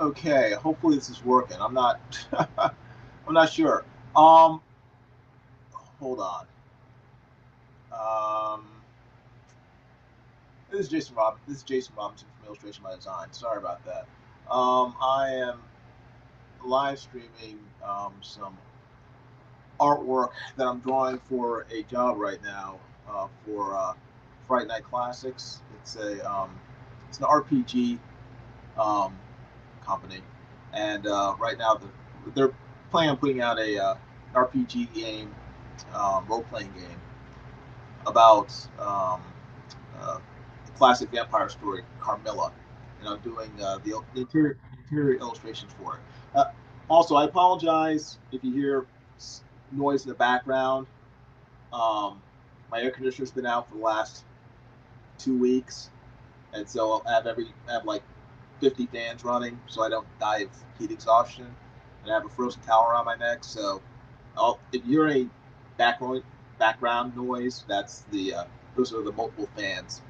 Okay, hopefully this is working. I'm not I'm not sure. Um Hold on. Um this is Jason Robinson from Illustration by Design. Sorry about that. I am live streaming some artwork that I'm drawing for a job right now for Frightshow Classics. It's an RPG um, company, and right now they're planning on putting out an RPG game, role playing game about the classic vampire story Carmilla, and I'm doing the interior illustrations for it. Also, I apologize if you hear noise in the background. Um, my air conditioner's been out for the last 2 weeks, and so I have like 50 fans running, so I don't die of heat exhaustion. And I have a frozen towel around my neck, so if you hear any background background noise, those are the multiple fans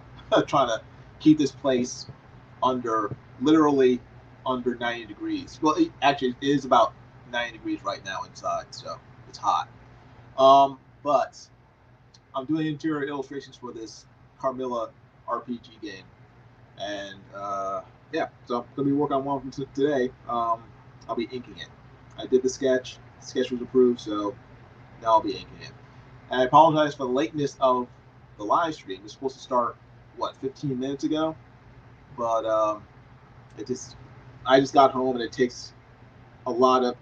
trying to keep this place under literally under 90 degrees. Well, actually, it is about 90 degrees right now inside, so it's hot. But I'm doing interior illustrations for this Carmilla RPG game, and yeah, so I'm gonna be working on one from today. I'll be inking it. I did the sketch. The sketch was approved, so now I'll be inking it. And I apologize for the lateness of the live stream. It was supposed to start 15 minutes ago, but it just I just got home, and it takes a lot of,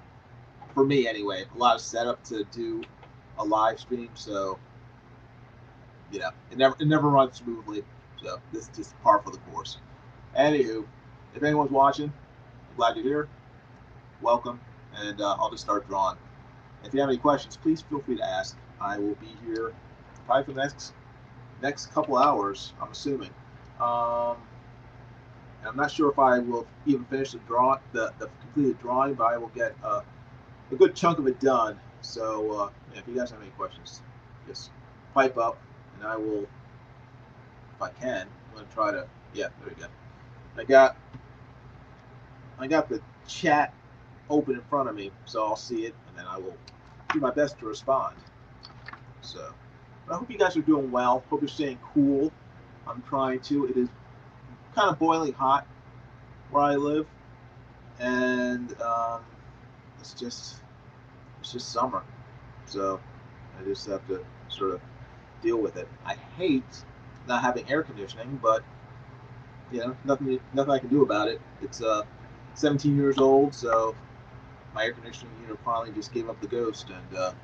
for me anyway, a lot of setup to do a live stream. So yeah, it never runs smoothly. So this is just par for the course. Anywho, if anyone's watching, I'm glad you're here. Welcome, and I'll just start drawing. If you have any questions, please feel free to ask. I will be here probably for the next couple hours, I'm assuming. Um, I'm not sure if I will even finish the completed drawing, but I will get a good chunk of it done. So yeah, if you guys have any questions, just pipe up, and I will, if I can, I'm gonna try to. Yeah, there we go. I got I got the chat open in front of me, so I'll see it, and then I will do my best to respond. So, but I hope you guys are doing well. Hope you're staying cool. I'm trying to. It is kind of boiling hot where I live, and it's just summer. So I just have to sort of deal with it. I hate not having air conditioning, but nothing I can do about it. It's 17 years old, so my air conditioning unit finally just gave up the ghost and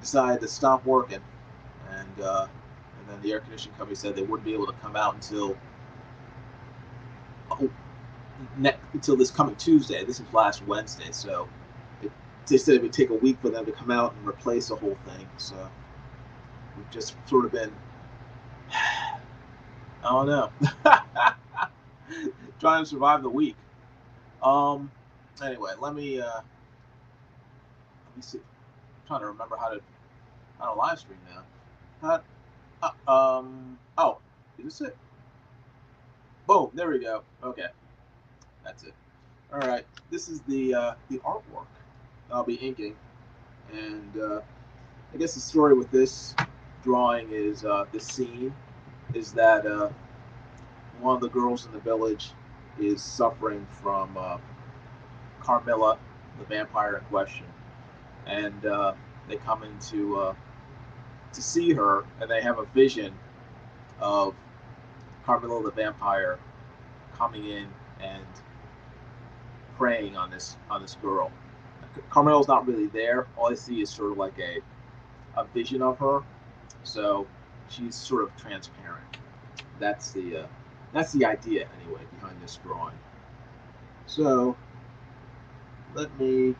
decided to stop working. And then the air conditioning company said they wouldn't be able to come out oh, until this coming Tuesday. This is last Wednesday, so they said it would take a week for them to come out and replace the whole thing. So we've just sort of been, I don't know, trying to survive the week. Anyway, let me see. I'm trying to remember how to live stream now. Oh, is this it? Boom, there we go. Okay, that's it. All right, this is the artwork I'll be inking, and I guess the story with this drawing is the scene is that one of the girls in the village is suffering from Carmilla, the vampire in question, and they come in to see her, and they have a vision of Carmilla the vampire coming in and preying on this girl. Carmilla's not really there. All I see is sort of like a vision of her, so she's sort of transparent. That's the idea anyway behind this drawing. So let me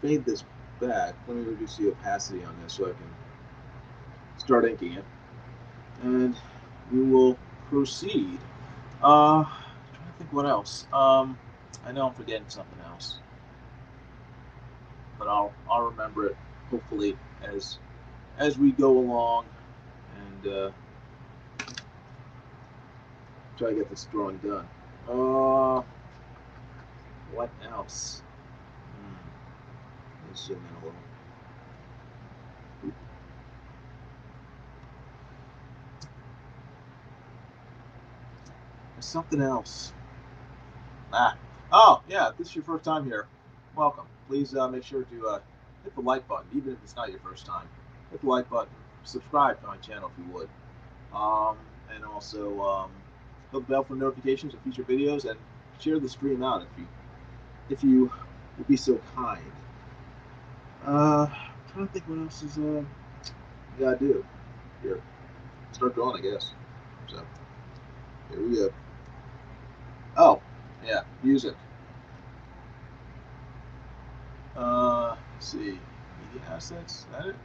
fade this back. Let me reduce the opacity on this so I can start inking it, and we will proceed. I'm trying to think what else. I know I'm forgetting something else, but I'll remember it hopefully as we go along. And try to get this drawing done. What else? Let's zoom in a little. There's something else. Oh, yeah, if this is your first time here, welcome. Please make sure to hit the like button, even if it's not your first time. Hit the like button. Subscribe to my channel if you would. And also hit the bell for notifications of future videos, and share the stream out if you would be so kind. I'm trying to think what else is you gotta do here. Start drawing, I guess. So here we go. Oh, yeah, music. Let's see, media assets. Is that it?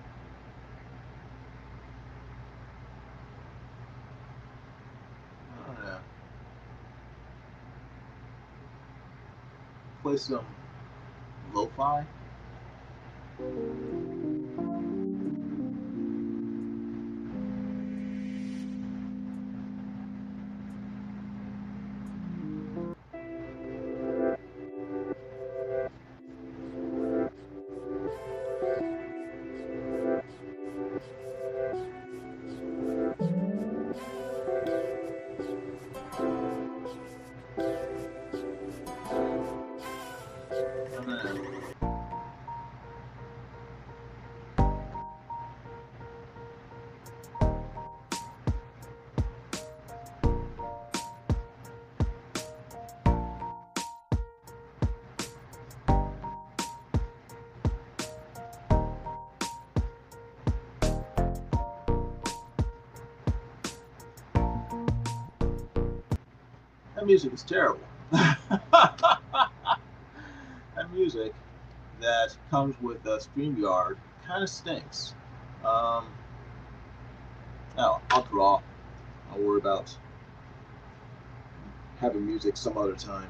I don't know. Play some lo-fi. That music is terrible. That music that comes with StreamYard kind of stinks. Oh, I'll draw. I'll worry about having music some other time.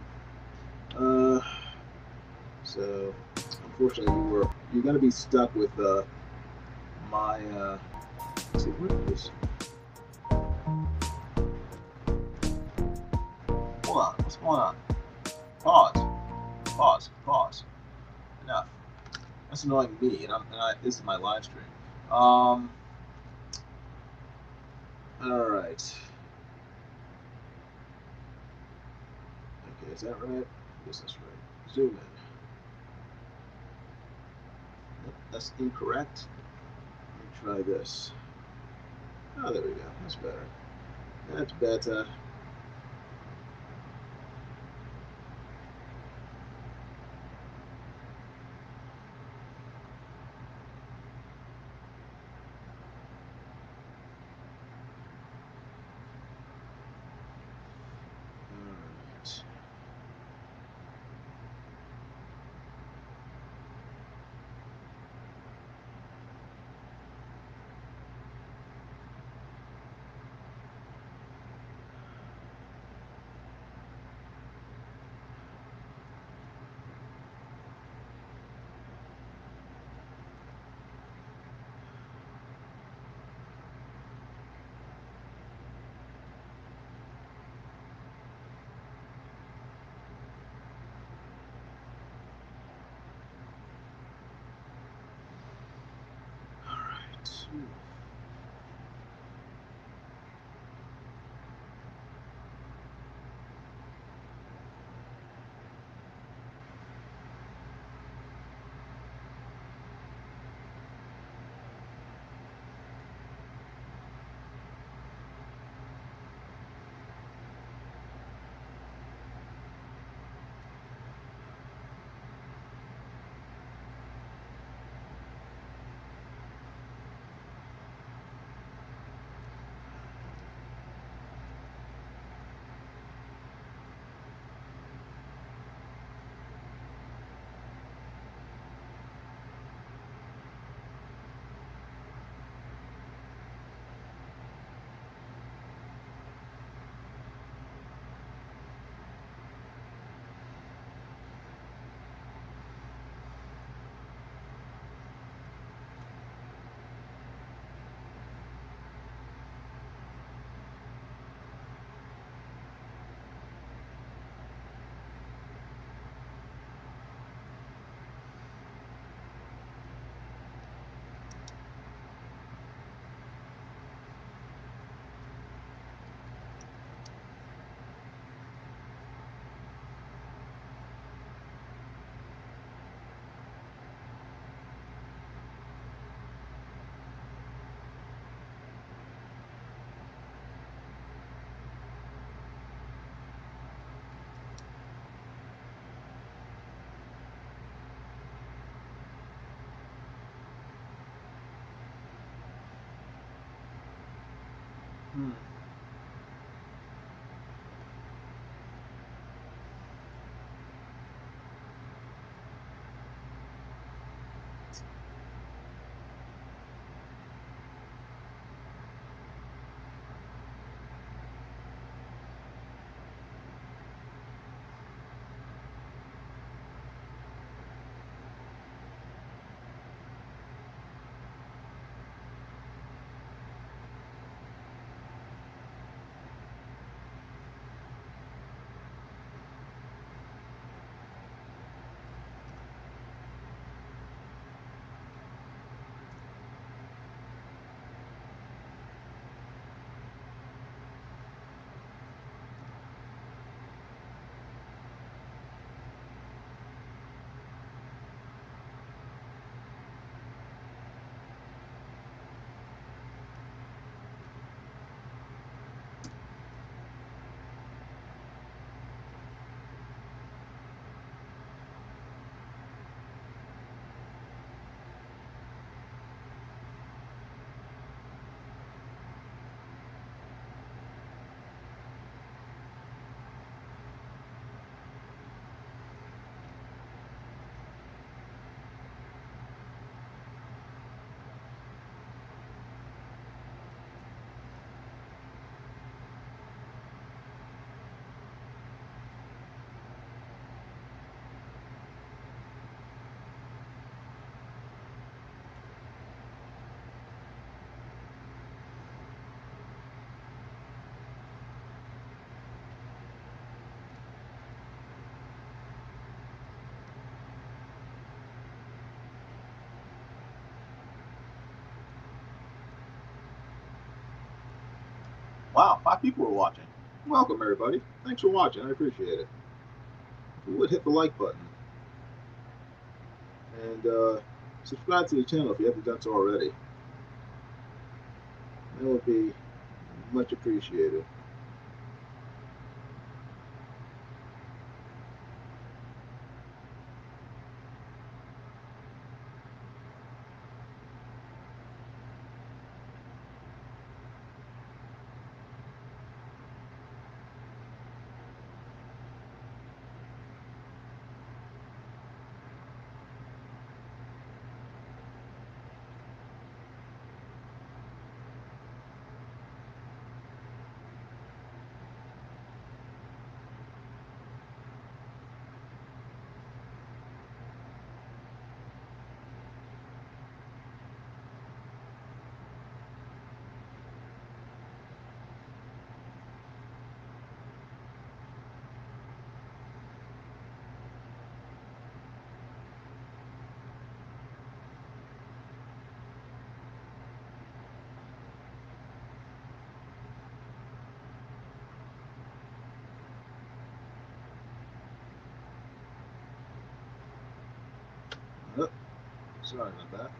So unfortunately, you're gonna be stuck with my. Let's see, what is this? Hold on, what's going on? Pause. Enough. That's annoying me, and this is my live stream. All right. Okay, is that right? Yes, that's right. Zoom in. Nope, that's incorrect. Let me try this. Oh, there we go. That's better. That's better. All right. Hmm. Wow, 5 people were watching. Welcome, everybody. Thanks for watching. I appreciate it. If you would hit the like button and subscribe to the channel if you haven't done so already. That would be much appreciated. Oh, sorry about that.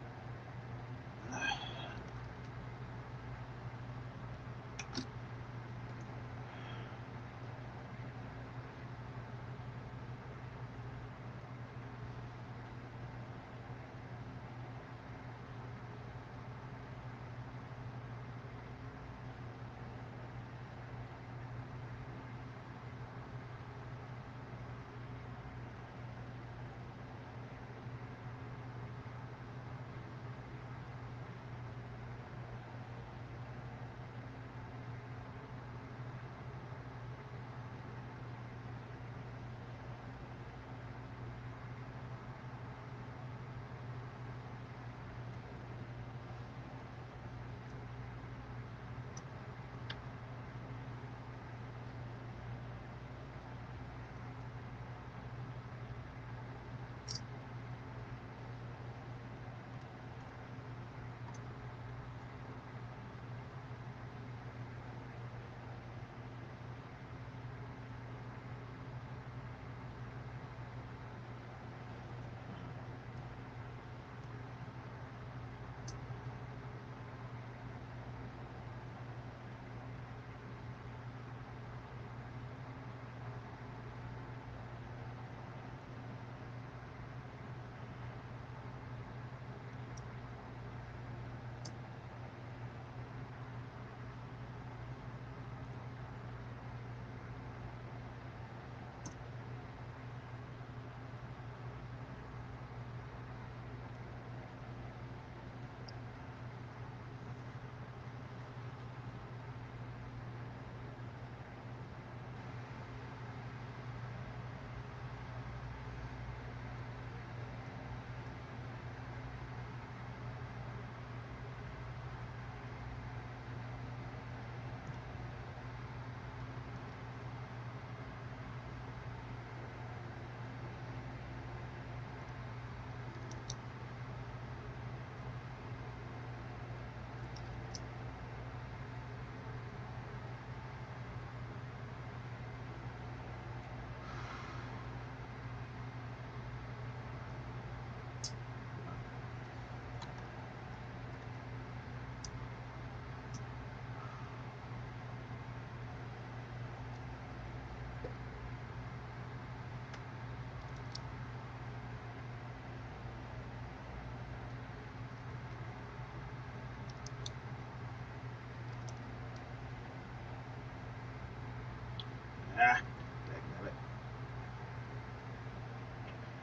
Ah, dang it.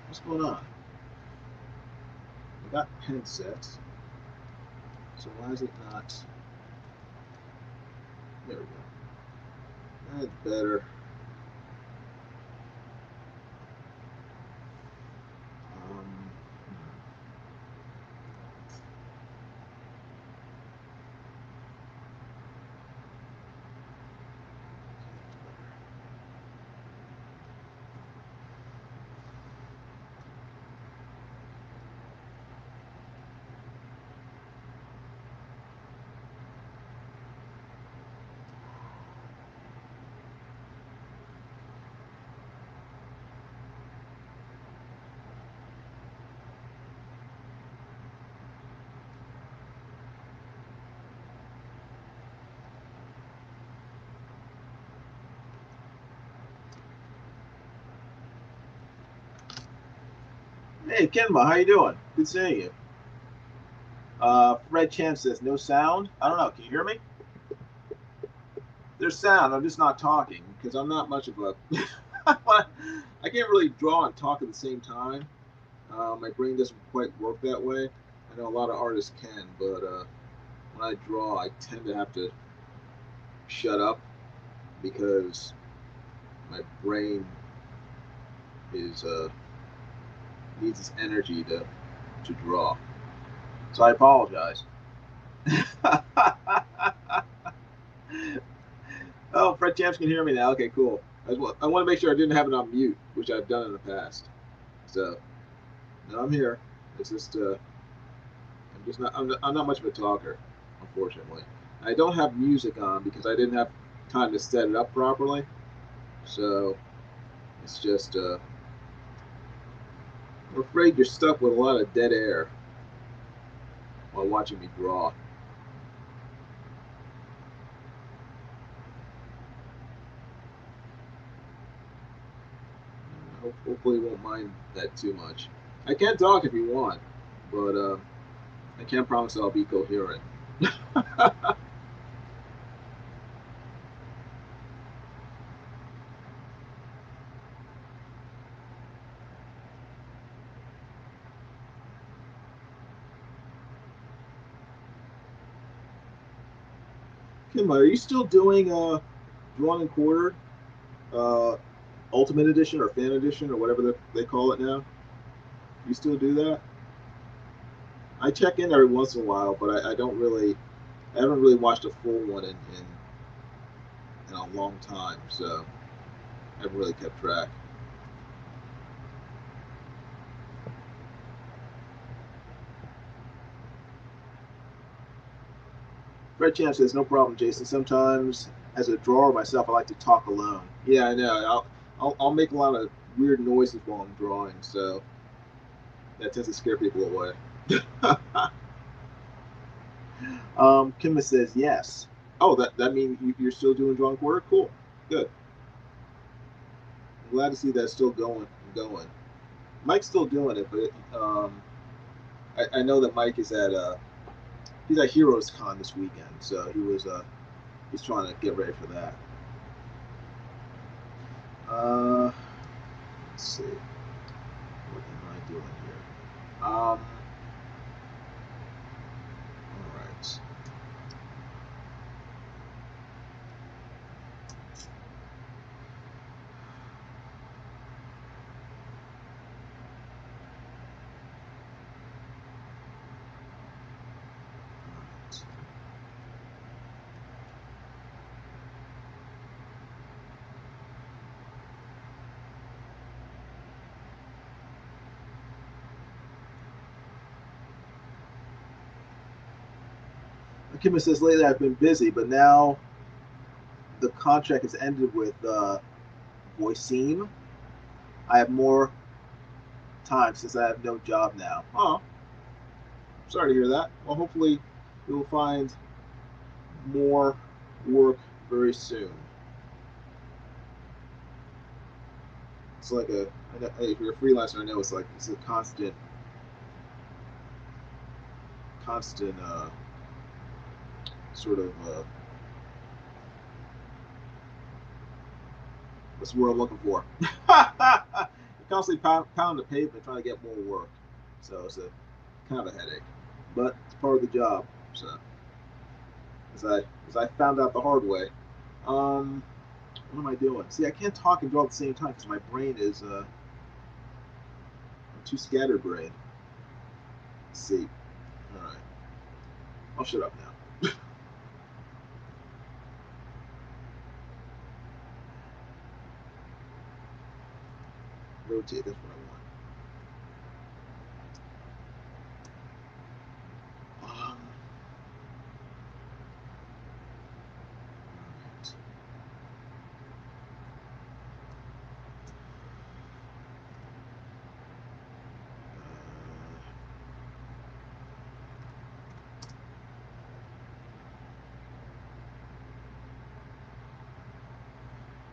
What's going on? We got pen sets. So why is it not? There we go. That's better. Um, Hey, Kenma, how you doing? Good seeing you. Fred Chan says no sound. I don't know. Can you hear me? There's sound. I'm just not talking because I'm not much of a. I can't really draw and talk at the same time. My brain doesn't quite work that way. I know a lot of artists can, but when I draw, I tend to have to shut up because my brain is needs its energy to draw. So I apologize. Oh, Fred Champs can hear me now. Okay, cool. I want to make sure I didn't have it on mute, which I've done in the past. So, no, I'm here. It's just I'm just not. I'm not much of a talker, unfortunately. I don't have music on because I didn't have time to set it up properly. So it's just. I'm afraid you're stuck with a lot of dead air while watching me draw. Hopefully, you won't mind that too much. I can talk if you want, but I can't promise I'll be coherent. Kim, are you still doing drawn and quartered uh, Ultimate Edition or Fan Edition or whatever they call it now? You still do that? I check in every once in a while, but I don't really. I haven't really watched a full one in a long time, so I haven't really kept track. Fred Champ says, no problem, Jason. Sometimes, as a drawer myself, I like to talk alone. Yeah, I know. I'll make a lot of weird noises while I'm drawing, so that tends to scare people away. Kimma says, yes. Oh, that means you're still doing drawing quarter? Cool. Good. I'm glad to see that still going. Mike's still doing it, but I know that Mike is at he's at Heroes Con this weekend, so he's trying to get ready for that. Let's see. What am I doing here? All right. Kimmy says lately I've been busy, but now the contract has ended with Voiceam. I have more time since I have no job now. Oh, sorry to hear that. Well, hopefully you'll find more work very soon. It's like if you're a freelancer, I know it's a constant sort of That's the word I'm looking for. You're constantly pounding the pavement trying to get more work. So it's a kind of a headache, but it's part of the job. So as I found out the hard way. What am I doing? See, I can't talk and draw at the same time because my brain is I'm too scatterbrained. Let's see. All right, I'll shut up now. Rotate. That's what I want.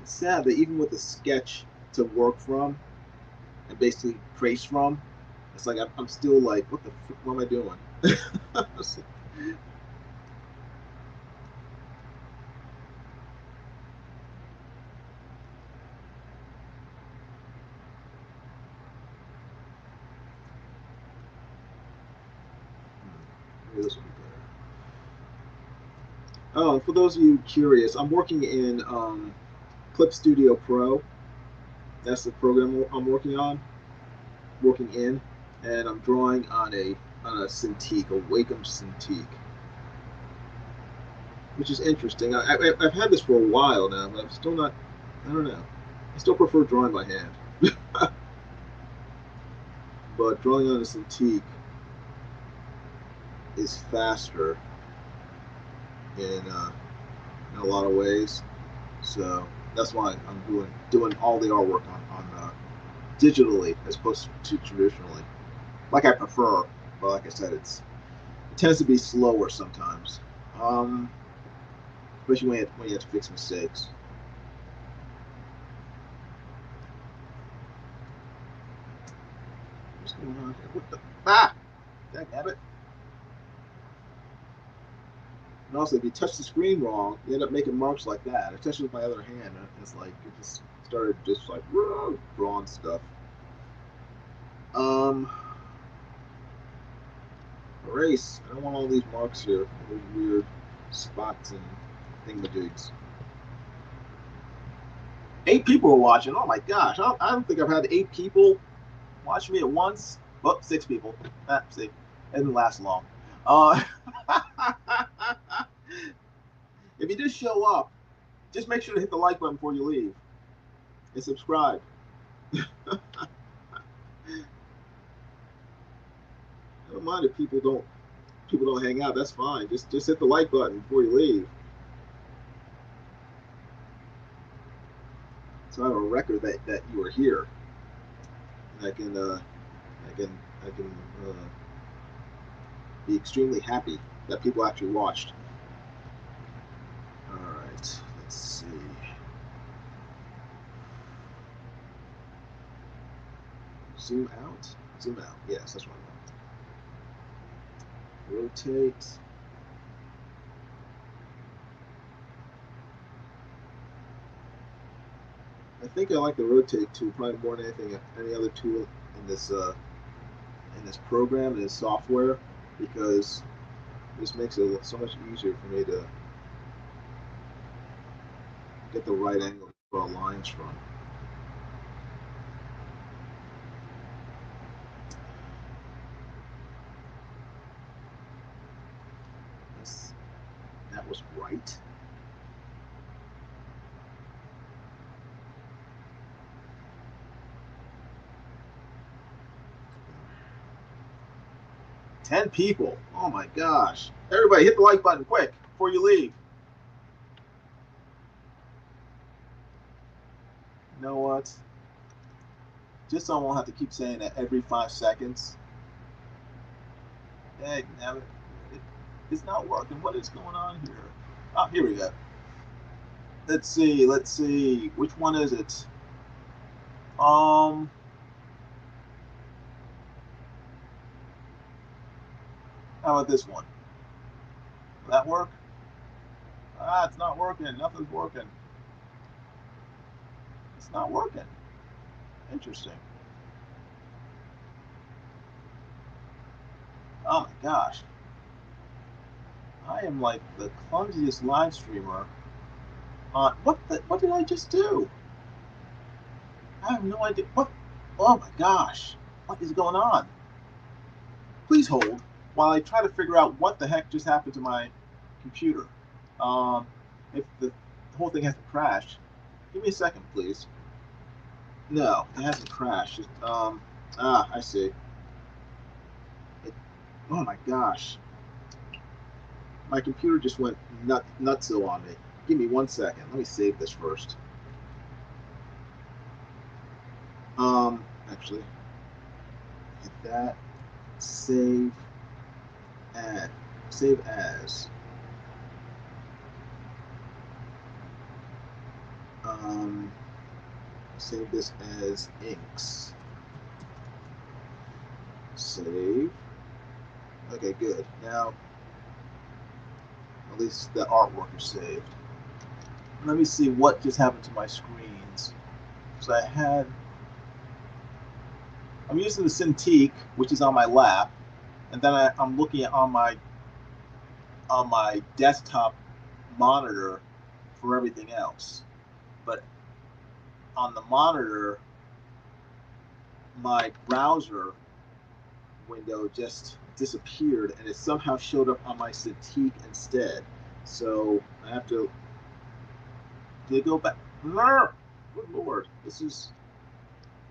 It's sad that even with a sketch to work from and basically trace from, it's like I'm still like, what the frick, what am I doing? Maybe this will be better. Oh, for those of you curious, I'm working in Clip Studio Pro. That's the program I'm working in, and I'm drawing on a Cintiq, a Wacom Cintiq, which is interesting. I've had this for a while now, but I'm still not. I don't know. I still prefer drawing by hand, but drawing on a Cintiq is faster in a lot of ways. So that's why I'm doing all the artwork on digitally as opposed to traditionally. Like I prefer, but like I said, it tends to be slower sometimes. Especially when you have to fix mistakes. What's going on here? What the dang it. And also, if you touch the screen wrong, you end up making marks like that. I touched it with my other hand, and it's like it just started just like drawing stuff. Erase. I don't want all these marks here. Those weird spots and thingamajigs. 8 people are watching. Oh my gosh! I don't think I've had 8 people watch me at once. Oh, 6 people. See, it didn't last long. Uh, if you just show up, just make sure to hit the like button before you leave and subscribe. I don't mind if people don't hang out. That's fine. Just hit the like button before you leave. So I have a record that you are here, and I can be extremely happy that people actually watched. All right, let's see. Zoom out. Zoom out. Yes, that's what I want. Rotate. I think I like the rotate tool probably more than any other tool in this program, in this software, because this makes it so much easier for me to get the right angle to draw lines from. Yes, that was right. Ten people. Oh my gosh. Everybody hit the like button quick before you leave. You know what? Just so I won't have to keep saying that every 5 seconds. Dang, damn it. It's not working. What is going on here? Oh, here we go. Let's see. Let's see. Which one is it? Um, how about this one? Will that work? Ah, it's not working. Nothing's working. It's not working. Interesting. Oh my gosh. I am like the clumsiest live streamer. What did I just do? I have no idea. What? Oh my gosh. What is going on? Please hold while I try to figure out what the heck just happened to my computer. Um, if the whole thing hasn't crashed. Give me a second, please. No, it hasn't crashed. I see. Oh my gosh. My computer just went nutso on me. Give me 1 second. Let me save this first. Actually, hit that. Save and save as. Save this as inks. Save. Okay, good. Now, at least the artwork is saved. Let me see what just happened to my screens. So I'm using the Cintiq, which is on my lap, and then I'm looking at on my desktop monitor for everything else. But on the monitor, my browser window just disappeared, and it somehow showed up on my Cintiq instead. So I have to go back. Good lord, this is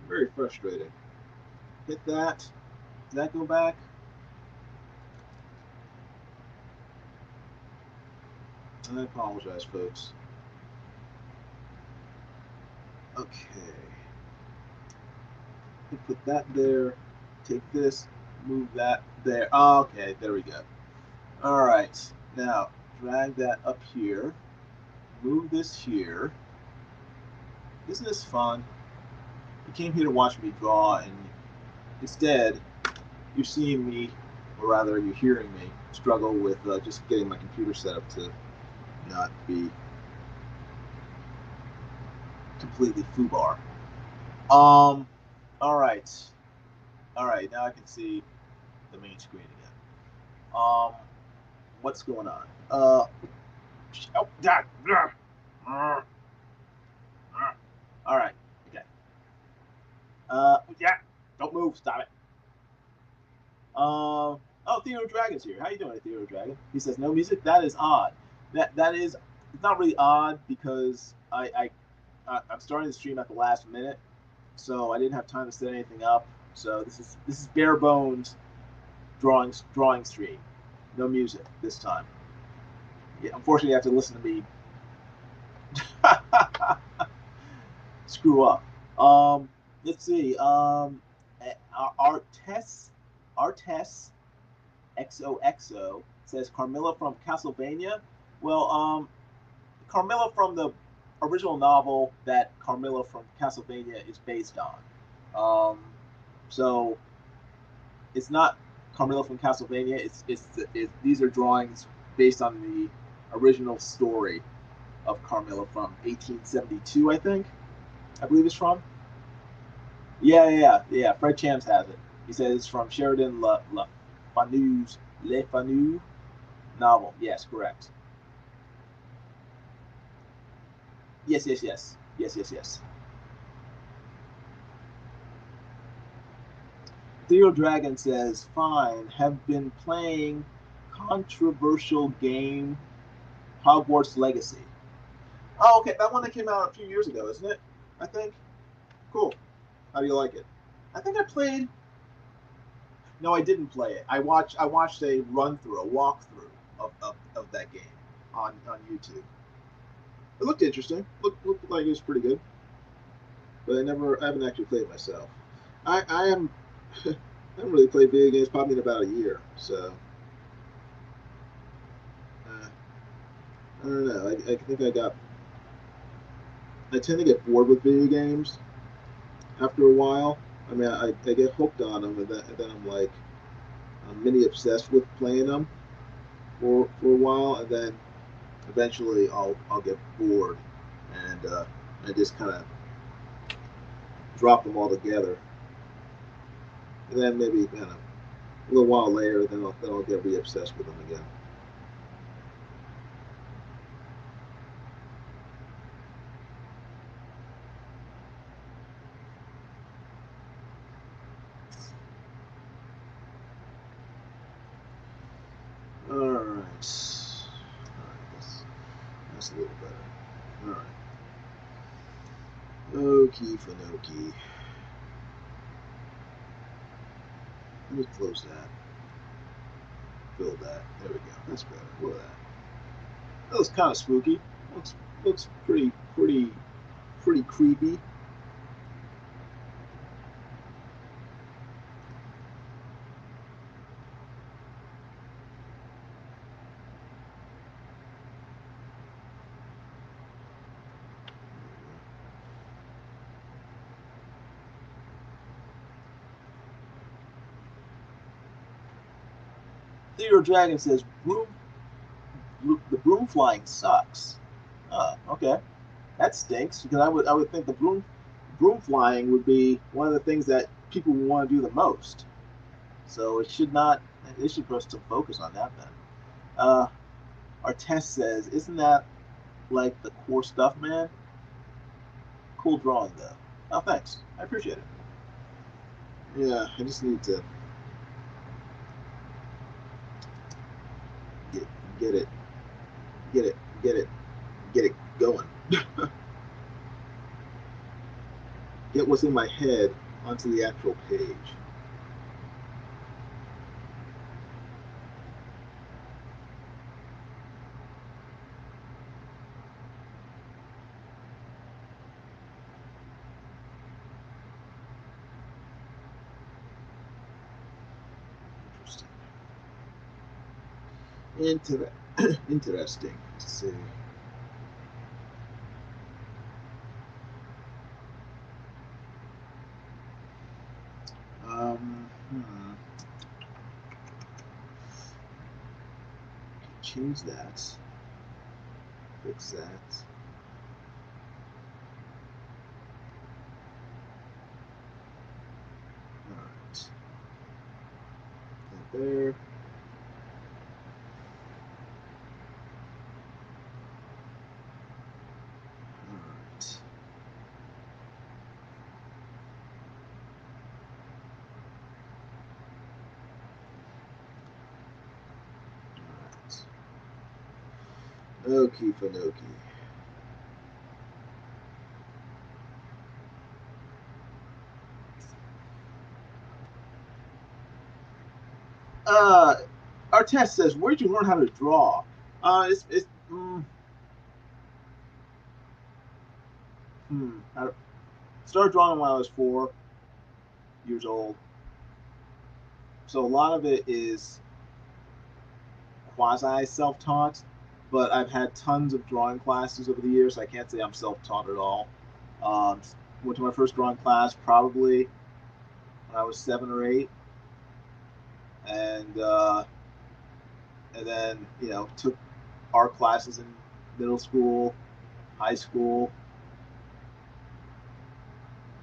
very frustrating. Hit that. Does that go back? I apologize, folks. Okay. Put that there. Take this. Move that there. Okay, there we go. All right. Now, drag that up here. Move this here. Isn't this fun? You came here to watch me draw, and instead, you're seeing me, or rather, you're hearing me struggle with just getting my computer set up to not be completely foobar. All right. All right, now I can see the main screen again. What's going on? Oh, God. All right. Okay. Yeah. Don't move. Stop it. Oh, Theodore Dragon's here. How you doing, Theodore Dragon? He says no music. That is odd. That is. It's not really odd because I'm starting the stream at the last minute, so I didn't have time to set anything up. So this is bare bones drawing stream. No music this time. Yeah, unfortunately, you have to listen to me screw up. Let's see. Artes XOXO says Carmilla from Castlevania. Well, Carmilla from the original novel that Carmilla from Castlevania is based on. So it's not Carmilla from Castlevania. These are drawings based on the original story of Carmilla from 1872, I think. I believe it's from. Yeah. Fred Chams has it. He says it's from Sheridan Le Fanu novel. Yes, correct. Yes. Theo Dragon says, fine, have been playing controversial game Hogwarts Legacy. Oh, okay, that one that came out a few years ago, isn't it? I think. Cool. How do you like it? I think I played. No, I didn't play it. I watched a walkthrough of that game on YouTube. It looked interesting. Looked like it was pretty good. But I haven't actually played it myself. I am I haven't really played video games probably in about a year, so I don't know. I think I tend to get bored with video games after a while. I mean, I get hooked on them, and then I'm mini obsessed with playing them for a while, and then eventually I'll get bored, and I just kind of drop them all together, and then maybe a little while later, then I'll get re-obsessed with them again. All right. That's a little better. All right. Okie finokie. Let me close that. Fill that. There we go. That's better. Look at that. That looks kind of spooky. Looks pretty creepy. Theodore Dragon says the broom flying sucks. Okay, that stinks because I would think the broom flying would be one of the things that people would want to do the most. So it should not. It should put some focus on that then. Our test says, isn't that like the core stuff, man? Cool drawing though. Oh, thanks. I appreciate it. Yeah, I just need to get get it get it get it get it going. Get what's in my head onto the actual page. Interesting. Interesting. Let's see. Hmm. Change that. Fix that. Alright. There. Alright. Alright. Okie finokie. Our test says, where did you learn how to draw? It's I started drawing when I was 4 years old. So a lot of it is quasi self-taught, but I've had tons of drawing classes over the years. So I can't say I'm self-taught at all. Went to my first drawing class probably when I was 7 or 8, and then took art classes in middle school, high school,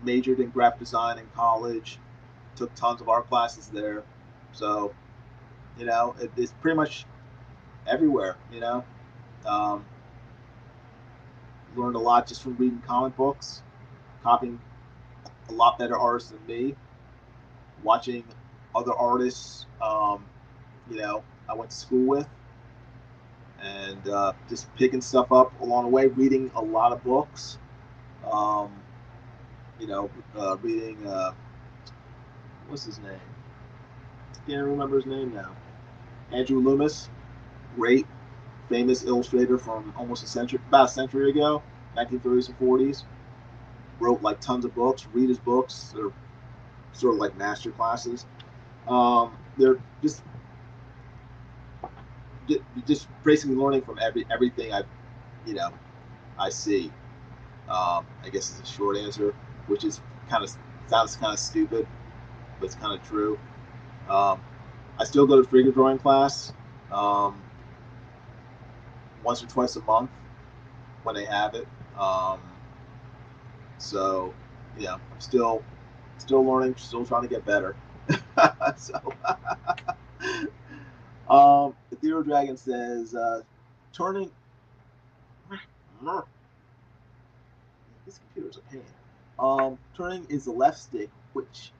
majored in graphic design in college, took tons of art classes there. So it's pretty much everywhere. Um, Learned a lot just from reading comic books, copying a lot better artists than me, watching other artists, I went to school with, and just picking stuff up along the way, reading a lot of books, um, reading, what's his name? Can't remember his name now. Andrew Loomis, great, famous illustrator from about a century ago, 1930s and 40s. Wrote like tons of books. Read his books. They're sort of like master classes. They're just basically learning from everything I see. I guess is a short answer, which is sounds kind of stupid, but it's kind of true. I still go to figure drawing class um, once or twice a month when they have it. So I'm still learning, still trying to get better. So, the Theater Dragon says, turning. This computer's a pain. Turning is the left stick, which,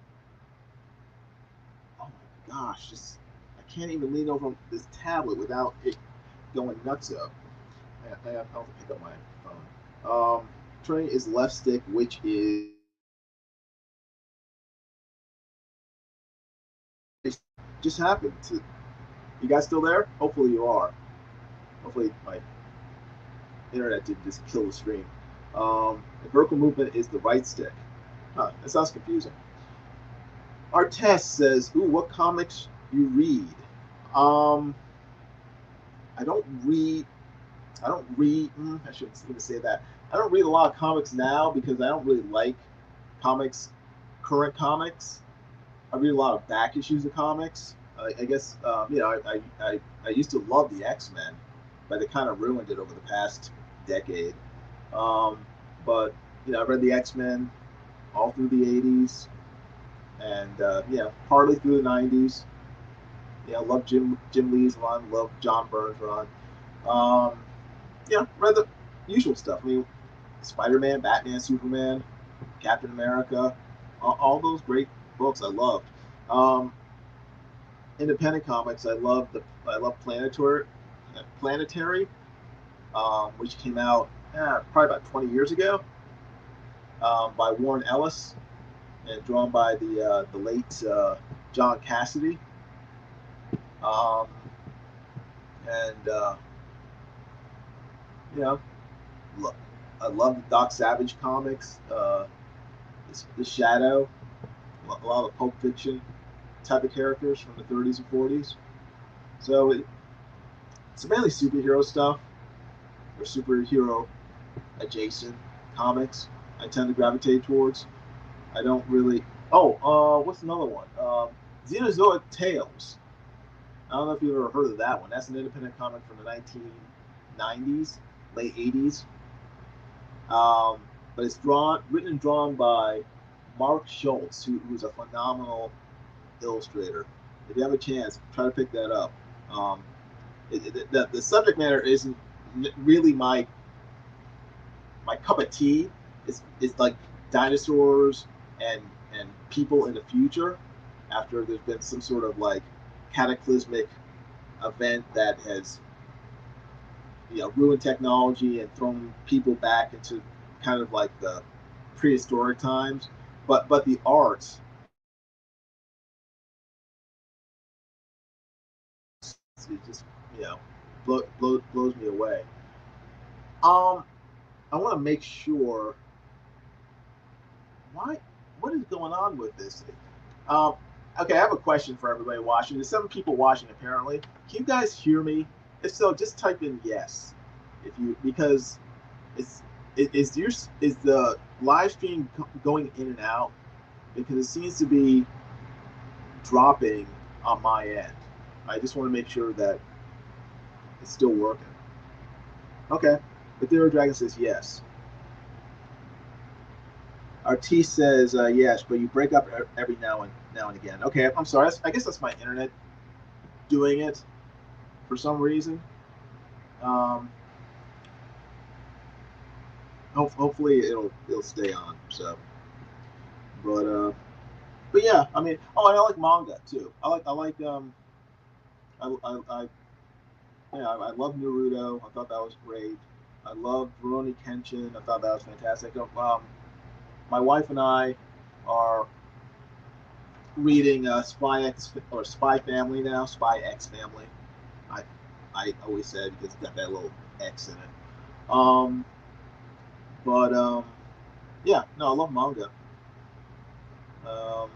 oh my gosh, just I can't even lean over this tablet without it going nuts up. I have to pick up my phone. Turning is left stick, which is just happened to. You guys still there? Hopefully you are. Hopefully my internet didn't just kill the stream. The vertical movement is the right stick. Huh, that sounds confusing. Our test says, "Ooh, what comics you read?" Um, I don't read. I don't read. I shouldn't even say that. I don't read a lot of comics now because I don't really like comics, current comics. I read a lot of back issues of comics. I guess I used to love the X-Men, but they kind of ruined it over the past decade. Um, but I read the X-Men all through the '80s, and partly through the '90s. I love Jim Lee's run, love John Byrne's run. Um, read the usual stuff. I mean, Spider-Man, Batman, Superman, Captain America, all those great books I loved. Um, Independent comics, I love Planetary, which came out probably about 20 years ago, by Warren Ellis and drawn by the late John Cassidy. Um, and you know, look, I love the Doc Savage comics. The Shadow, a lot of Pulp Fiction type of characters from the 30s and 40s. So it's mainly superhero stuff or superhero adjacent comics. I tend to gravitate towards. I don't really. Oh, what's another one? Xenozoic Tales. I don't know if you've ever heard of that one. That's an independent comic from the 1990s, late 80s. But it's written and drawn by Mark Schultz, who's a phenomenal illustrator. If you have a chance, try to pick that up. Um, the subject matter isn't really my cup of tea. It's like dinosaurs and people in the future after there's been some sort of like cataclysmic event that has ruined technology and thrown people back into kind of like the prehistoric times. But the art, it just blows me away. Um, I want to make sure why what is going on with this thing. Um, okay, I have a question for everybody watching. There's 7 people watching apparently. Can you guys hear me? If so, just type in yes. If you because it's is the live stream going in and out because it seems to be dropping on my end. I just want to make sure that it's still working. Okay, the Theater Dragon says yes. Artis says yes, but you break up every now and again. Okay, I'm sorry. I guess that's my internet doing it for some reason. Um, hopefully it'll stay on. So, but yeah, I mean, oh, and I like manga too. I yeah, I love Naruto. I thought that was great. I love Rurouni Kenshin. I thought that was fantastic. My wife and I are reading Spy X or Spy Family now. Spy X Family. I I always said because it's got that little X in it. But yeah, no, I love manga. Um,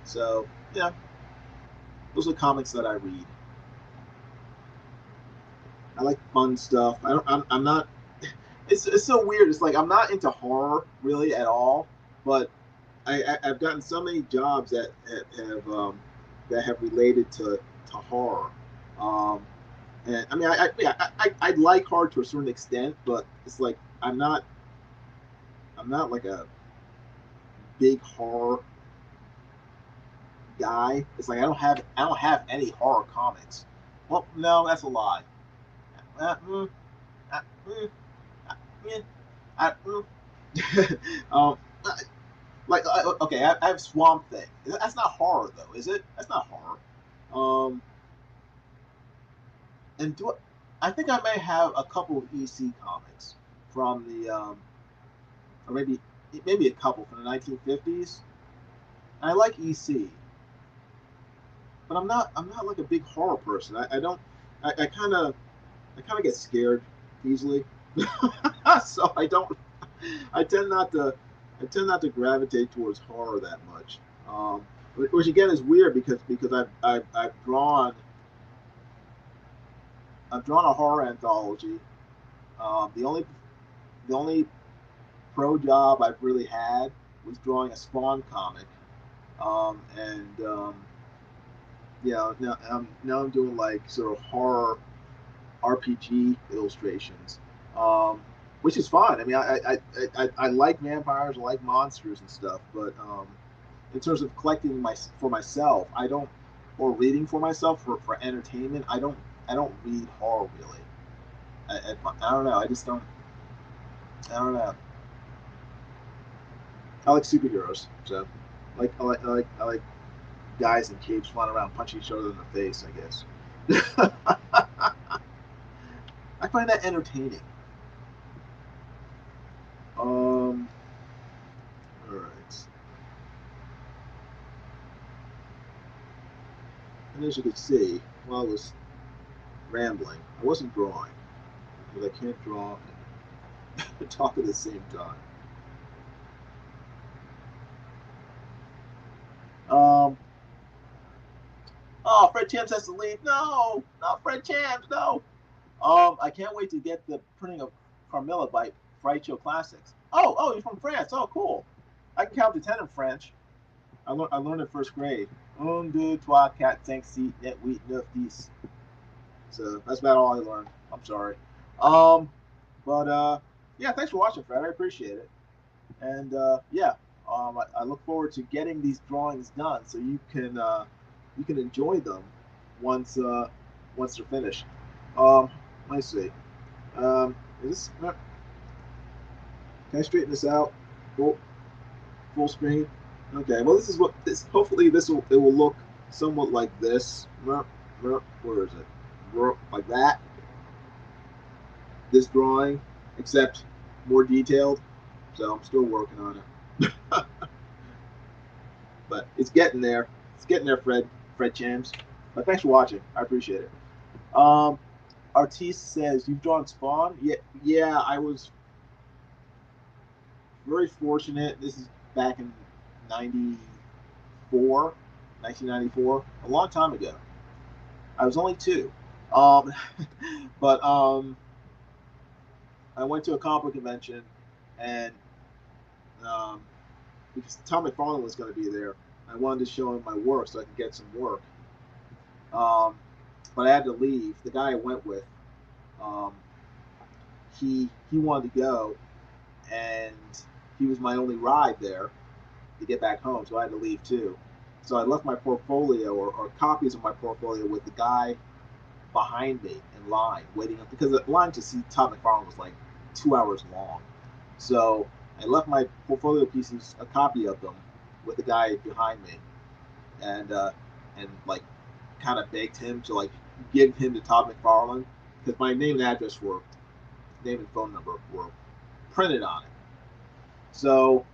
so yeah, those are comics that I read. I like fun stuff. I don't. I'm not. It's so weird. It's like I'm not into horror really at all, but I've gotten so many jobs that have related to horror. Um, and I mean, I like horror to a certain extent, but it's like I'm not like a big horror guy. It's like I don't have any horror comics. Well, no, that's a lie. Uh, mm, uh, mm, um, like okay, I have Swamp Thing. That's not horror though, is it? That's not horror. Um, and I think I may have a couple of EC comics from the or maybe a couple from the 1950s. I like EC, but I'm not like a big horror person. I don't I kind of get scared easily, so I tend not to gravitate towards horror that much. Um, which again is weird because I've drawn a horror anthology. The only pro job I've really had was drawing a Spawn comic, and yeah, now I'm doing like sort of horror RPG illustrations, um, which is fun. I mean, I like vampires, I like monsters and stuff, but in terms of collecting for myself, I don't, or reading for myself for entertainment, I don't read horror really. I don't know. I just don't. I don't know. I like superheroes, so I like guys in capes flying around punching each other in the face. I guess. I find that entertaining. All right. And as you can see, while I was rambling, I wasn't drawing because I can't draw and talk at the same time. Um. Oh, Fred Champs has to leave. No, not Fred Champs. No. I can't wait to get the printing of Carmilla by Frightshow Classics. Oh, you're from France. Oh, cool. I can count to 10 in French. I learned in first grade. Un, deux, trois, quatre, cinq, six, sept, huit, neuf, dix. So that's about all I learned. I'm sorry. Um, but yeah, thanks for watching, Fred. I appreciate it. And yeah, I look forward to getting these drawings done so you can enjoy them once once they're finished. Let me see. Is this? Can I straighten this out? Full screen. Okay. Well, this is what this. Hopefully, it will look somewhat like this. Where is it? Like that. This drawing, except more detailed. So I'm still working on it, but it's getting there. It's getting there, Fred Chams. But thanks for watching. I appreciate it. Um, Artiste says you've drawn Spawn. Yeah. I was very fortunate. This is back in 94, 1994, a long time ago. I was only 2. Um, but I went to a comic book convention, and um, because Tom McFarlane was going to be there, I wanted to show him my work so I could get some work. Um, but I had to leave. The guy I went with, um, he wanted to go, and he was my only ride there to get back home, so I had to leave too. So I left my portfolio or copies of my portfolio with the guy behind me in line, waiting up because the line to see Todd McFarlane was like 2 hours long. So I left my portfolio pieces, a copy of them, with the guy behind me, and like kind of begged him to like give him to Todd McFarlane because my name and address were name and phone number were printed on it. So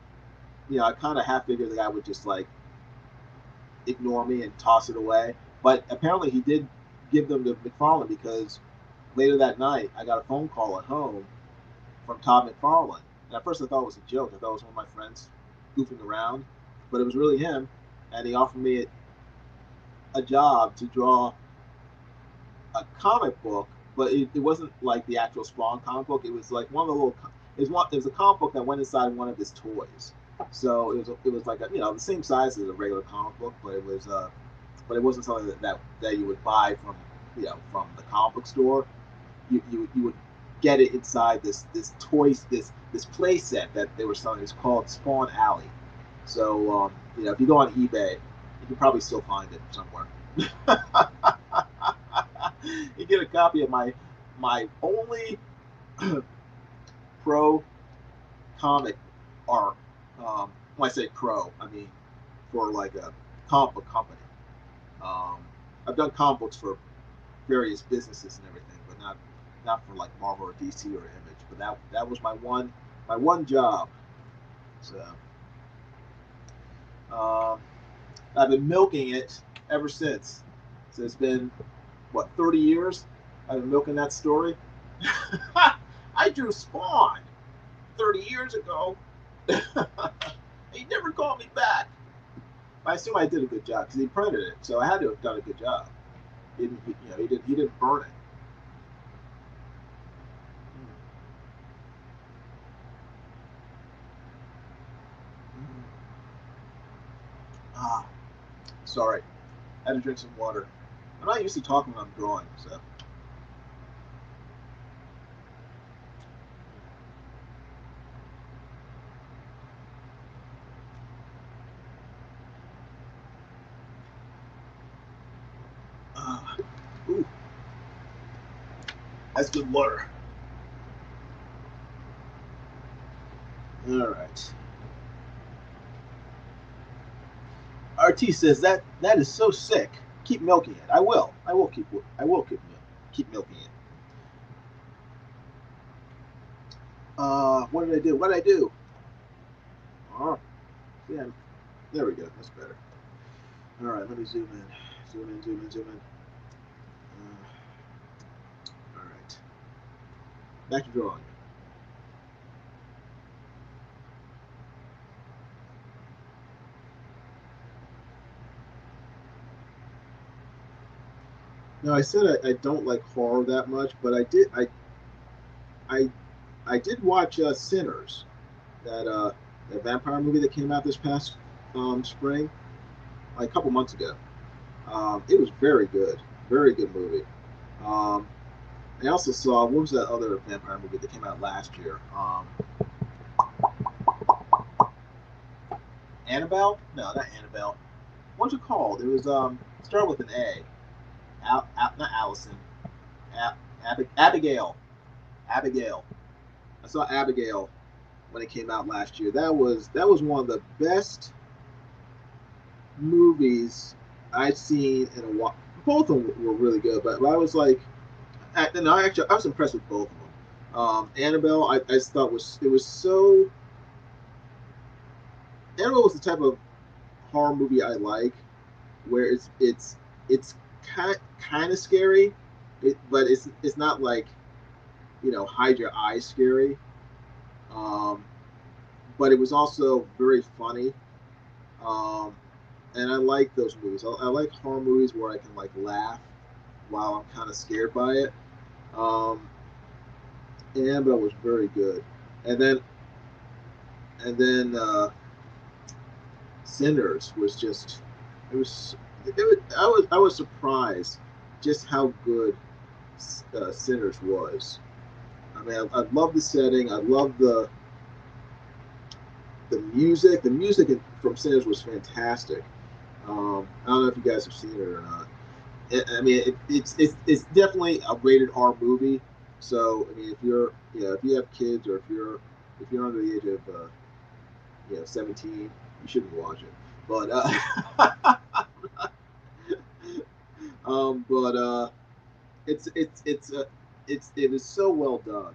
I kind of half figured the guy would just like ignore me and toss it away. But apparently he did give them to McFarlane because later that night I got a phone call at home from Todd McFarlane. And at first I thought it was a joke. I thought it was one of my friends goofing around, but it was really him. And he offered me a job to draw a comic book, but it wasn't like the actual Spawn comic book. It was like one of the little. It was a comic book that went inside one of his toys. So it was like the same size as a regular comic book, but it wasn't something that you would buy from from the comic book store. You would get it inside this play set that they were selling. It's called Spawn Alley. So if you go on eBay, you can probably still find it somewhere. You get a copy of my only pro comic art. When I say pro, I mean for like a comic book company. Um, I've done comic books for various businesses and everything, but not for like Marvel or DC or Image. But that was my one job. So I've been milking it ever since. So it's been what 30 years. I've been milking that story. I drew Spawn 30 years ago. He never called me back. I assume I did a good job because he printed it, so I had to have done a good job. He didn't burn it. Ah, sorry. I had to drink some water. I'm not used to talking when I'm drawing, so. Ooh, that's good water. All right. RT says that is so sick. Keep milking it. I will. Keep milking it. What did I do? What did I do? Oh, yeah. There we go. That's better. All right. Let me zoom in. Zoom in. All right. Back to drawing. Now I said I don't like horror that much, but I I did watch Sinners, that vampire movie that came out this past spring, like a couple months ago. It was very good movie. Um, I also saw what was that other vampire movie that came out last year? Annabelle? No, not Annabelle. What's it called? It was started with an A. Not Allison. Abigail. Abigail. I saw Abigail when it came out last year. That was one of the best movies I'd seen in a while. Both of them were really good, but I was like, no, actually, I was impressed with both of them. Annabelle, I just thought was so. Annabelle was the type of horror movie I like, where it's kind of scary, but it's not like hide your eyes scary. Um, but it was also very funny. Um, and I like those movies. I like horror movies where I can like laugh while I'm kind of scared by it. Um, Annabelle was very good, and then Sinners was just I was surprised just how good Sinners was. I mean, I love the setting. I love the music. The music from Sinners was fantastic. I don't know if you guys have seen it or not. I mean, it's definitely a rated R movie. So I mean, if you have kids or if you're under the age of 17, you shouldn't watch it. But but it is so well done.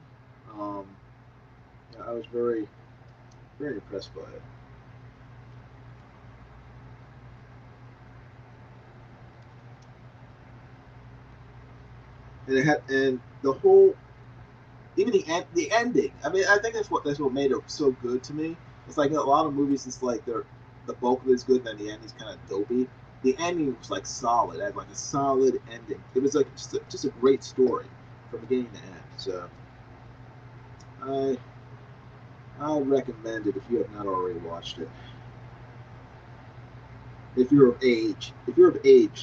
Um, I was very impressed by it. And it had and the whole even the ending. I mean, I think that's what made it so good to me. It's like a lot of movies. It's like the bulk of it is good, and then the ending's kind of dopey. The ending was like solid. It had like a solid ending. It was like just a great story from beginning to end. So I I recommend it if you have not already watched it. If you're of age,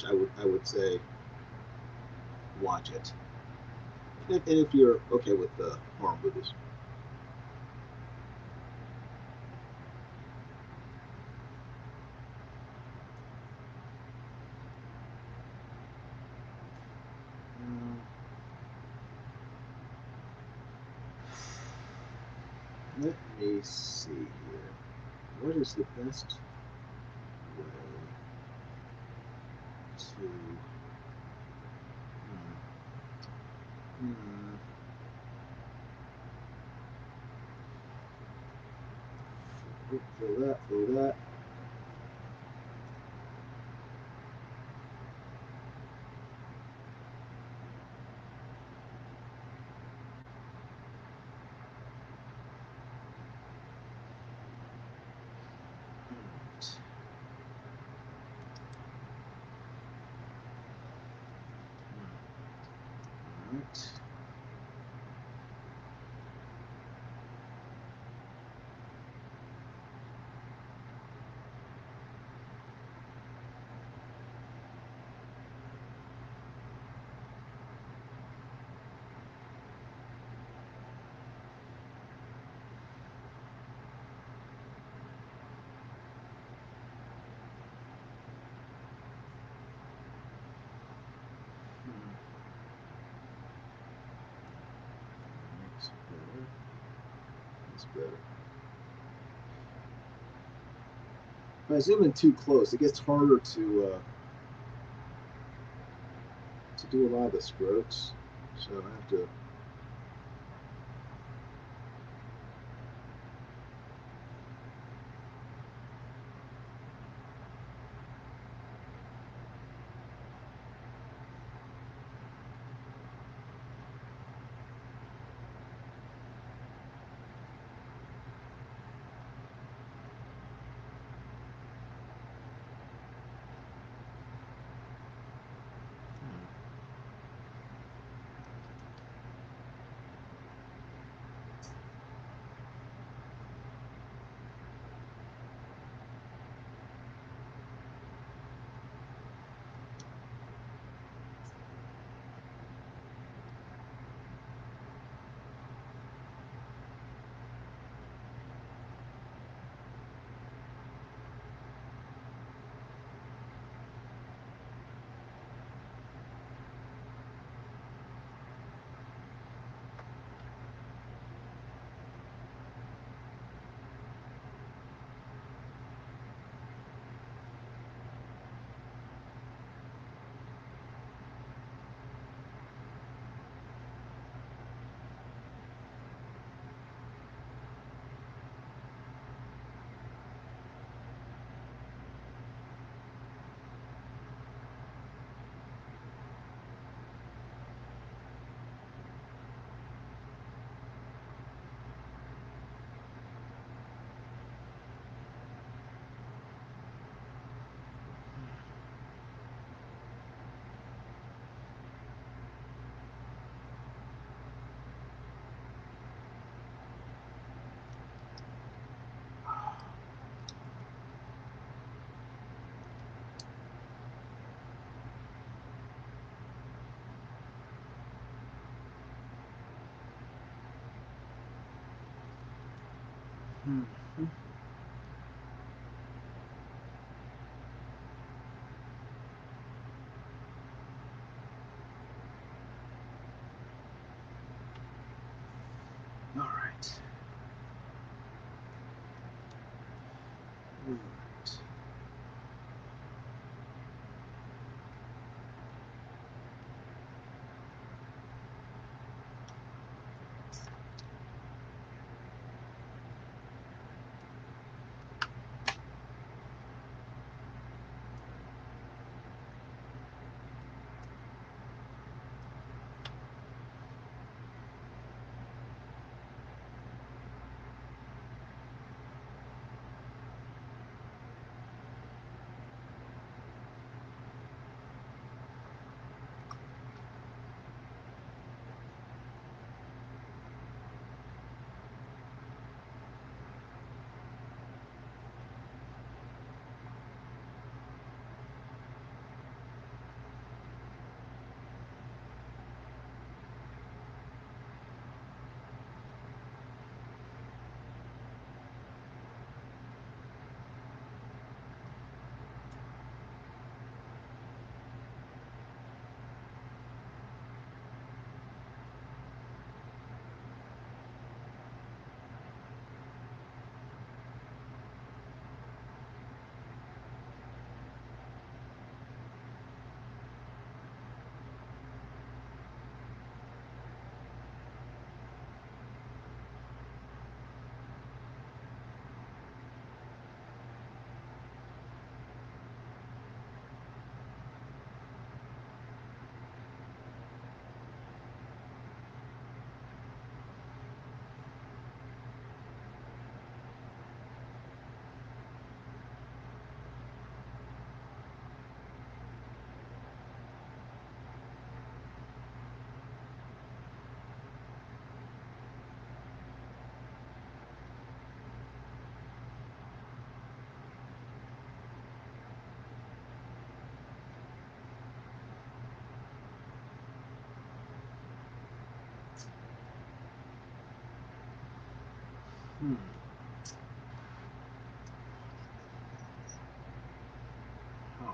I would say watch it. And if you're okay with the horror movies. Let me see here. What is the best way to... Fill that, fill that. Right. That's better. If I zoom in too close, it gets harder to do a lot of the strokes. So I have to. All right. All right. Hmm. Huh.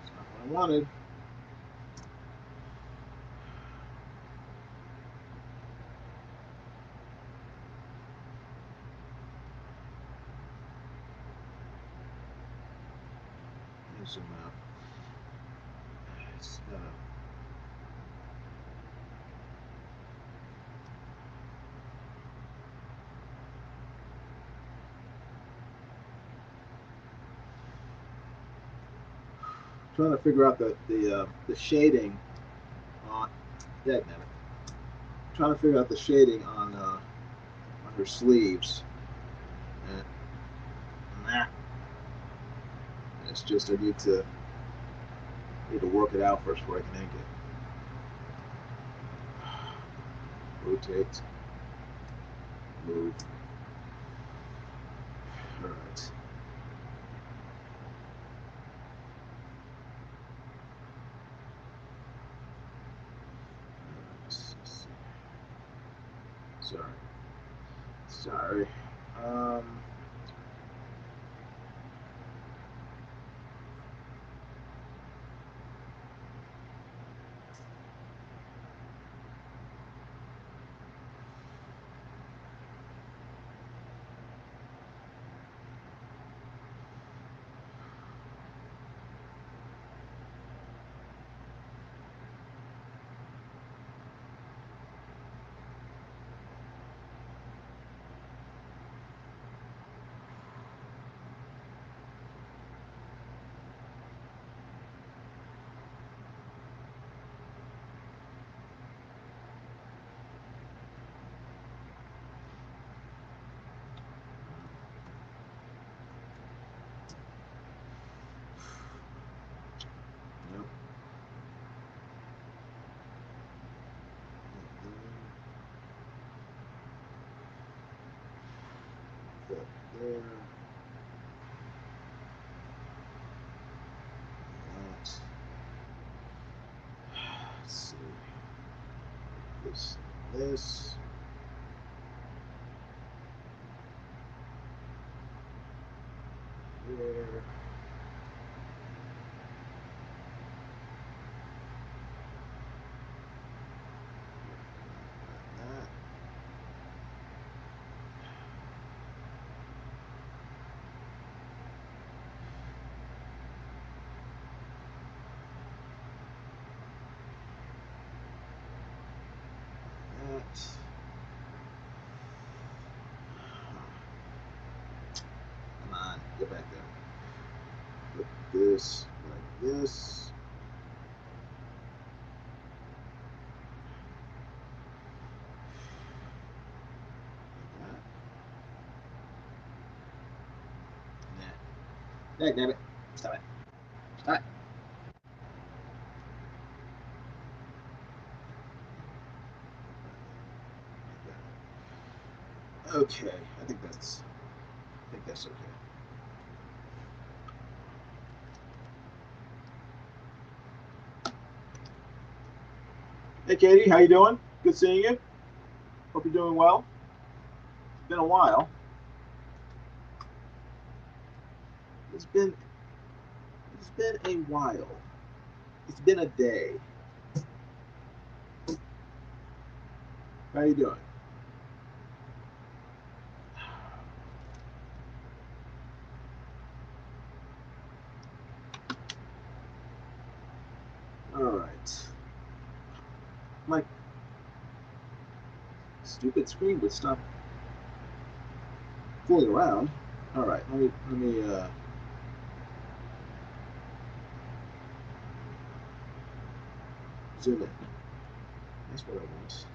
It's not what I wanted. Let me zoom out. It's trying to figure out the shading on. Yeah, damn it. Trying to figure out the shading on her sleeves. And, nah. It's just I need to work it out first before I can ink it. Rotate. Move. All right. Sorry. Sorry. Um. Nope. That there. That. Let's see. This. There. That. That. Come on, get back there. Put this like this. Like that. Nah. Damn it. Stop it. Stop it. Okay, I think that's Yes, okay. Hey, Katie, how you doing? Good seeing you. Hope you're doing well. It's been a while. It's been a while. It's been a day. How you doing? All right. My stupid screen would stop fooling around. All right. Let me zoom in. That's what I want.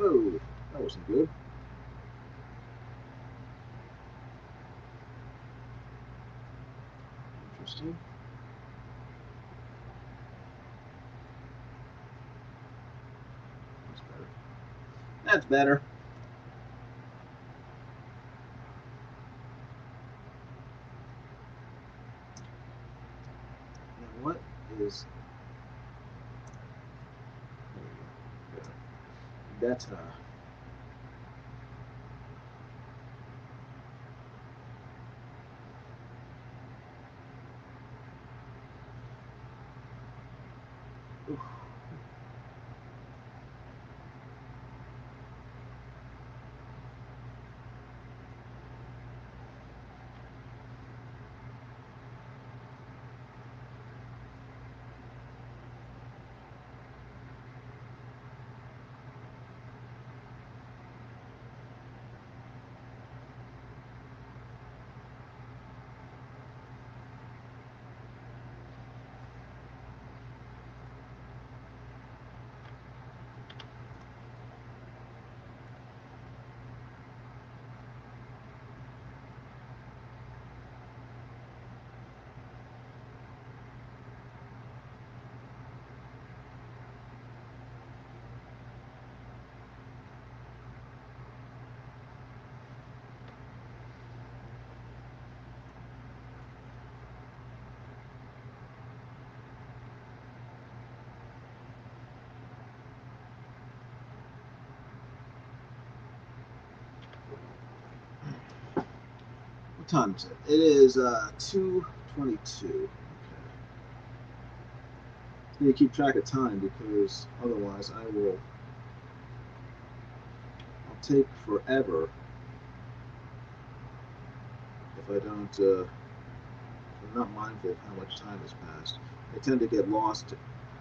Oh, that wasn't good. Interesting. That's better. That's better. Now what is that? Oof. What time is it? It is 2:22. Okay. I need to keep track of time because otherwise I'll take forever if if I don't, I'm not mindful of how much time has passed. I tend to get lost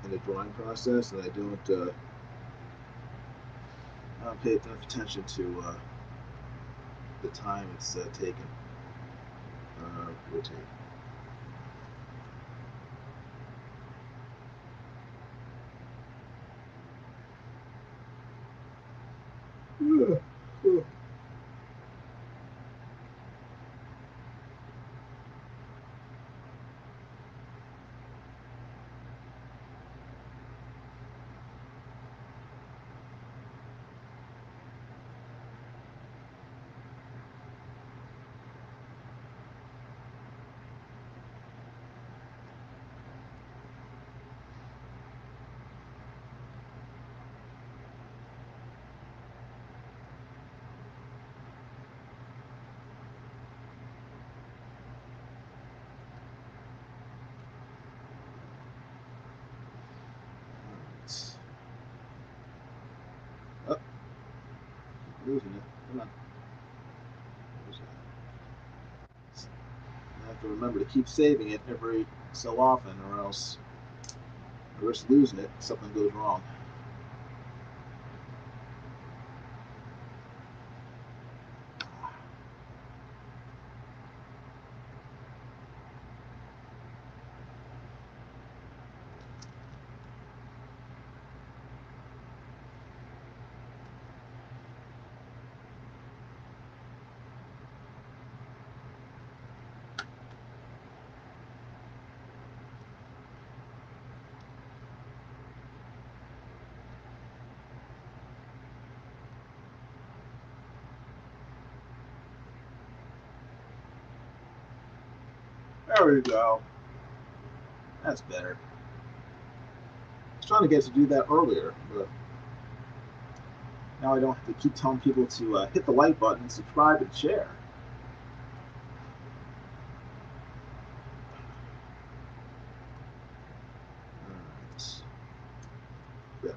in the drawing process, and I don't pay enough attention to the time it's taken. Rotate. Oh, losing it. Come on. I have to remember to keep saving it every so often, or else I risk losing it. Something goes wrong. There we go. That's better. I was trying to get to do that earlier, but now I don't have to keep telling people to hit the like button, subscribe, and share. Alright. Better.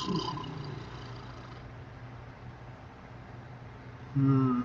Hmm. Hmm.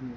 Hmm.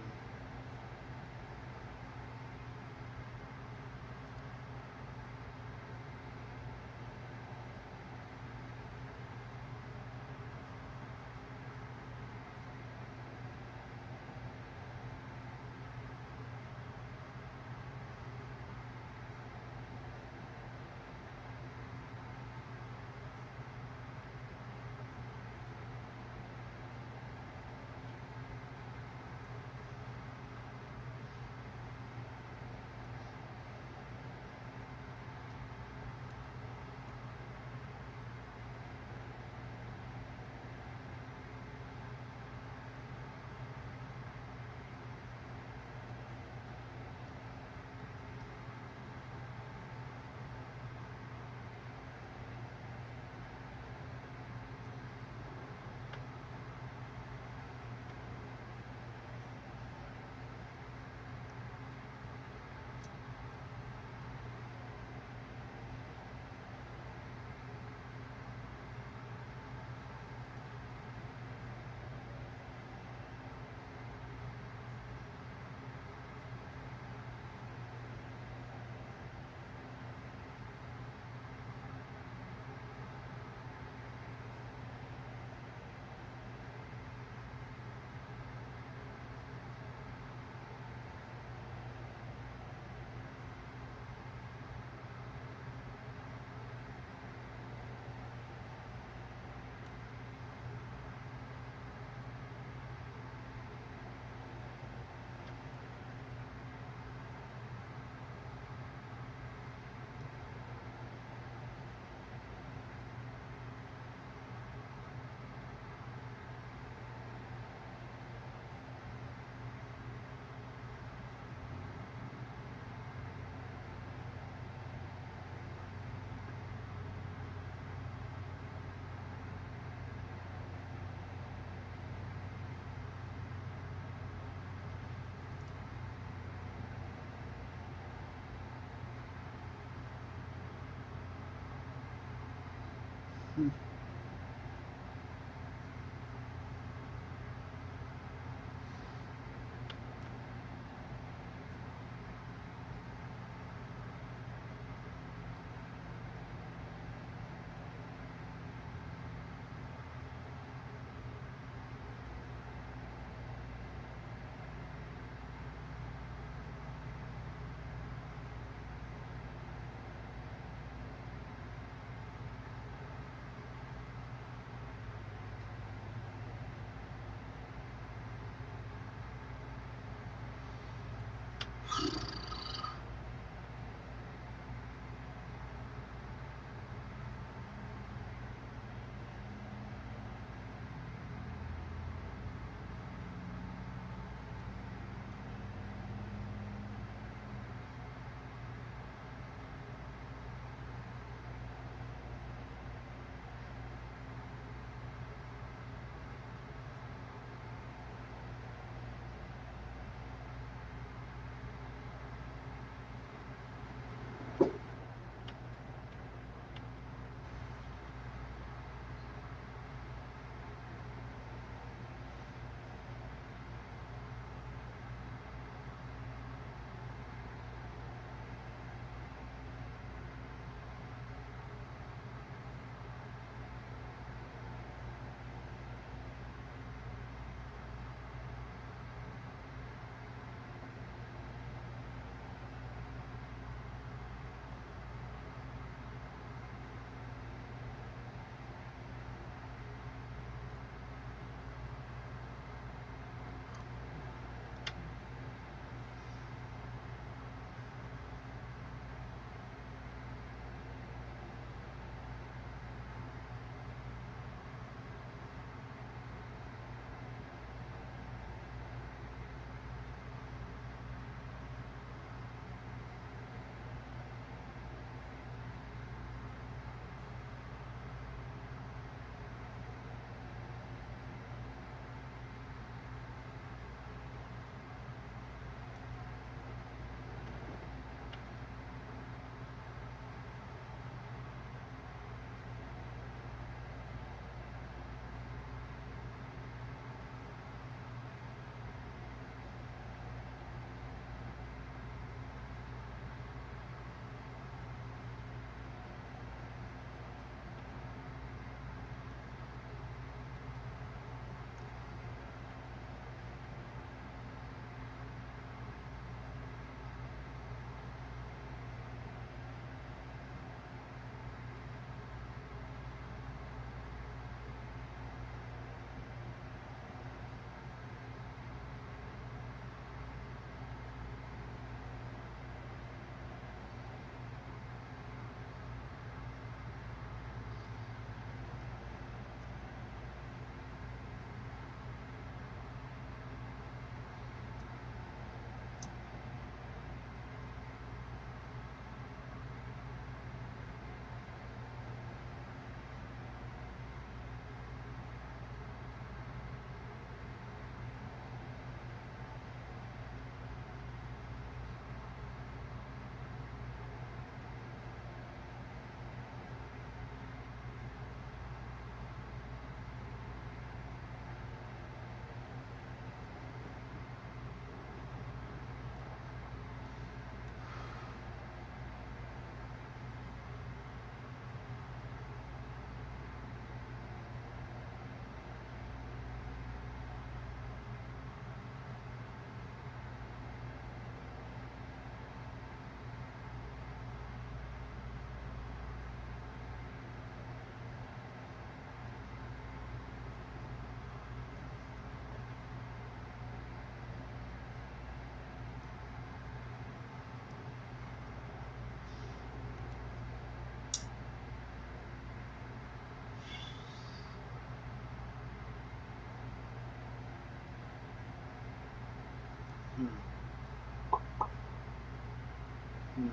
Hmm.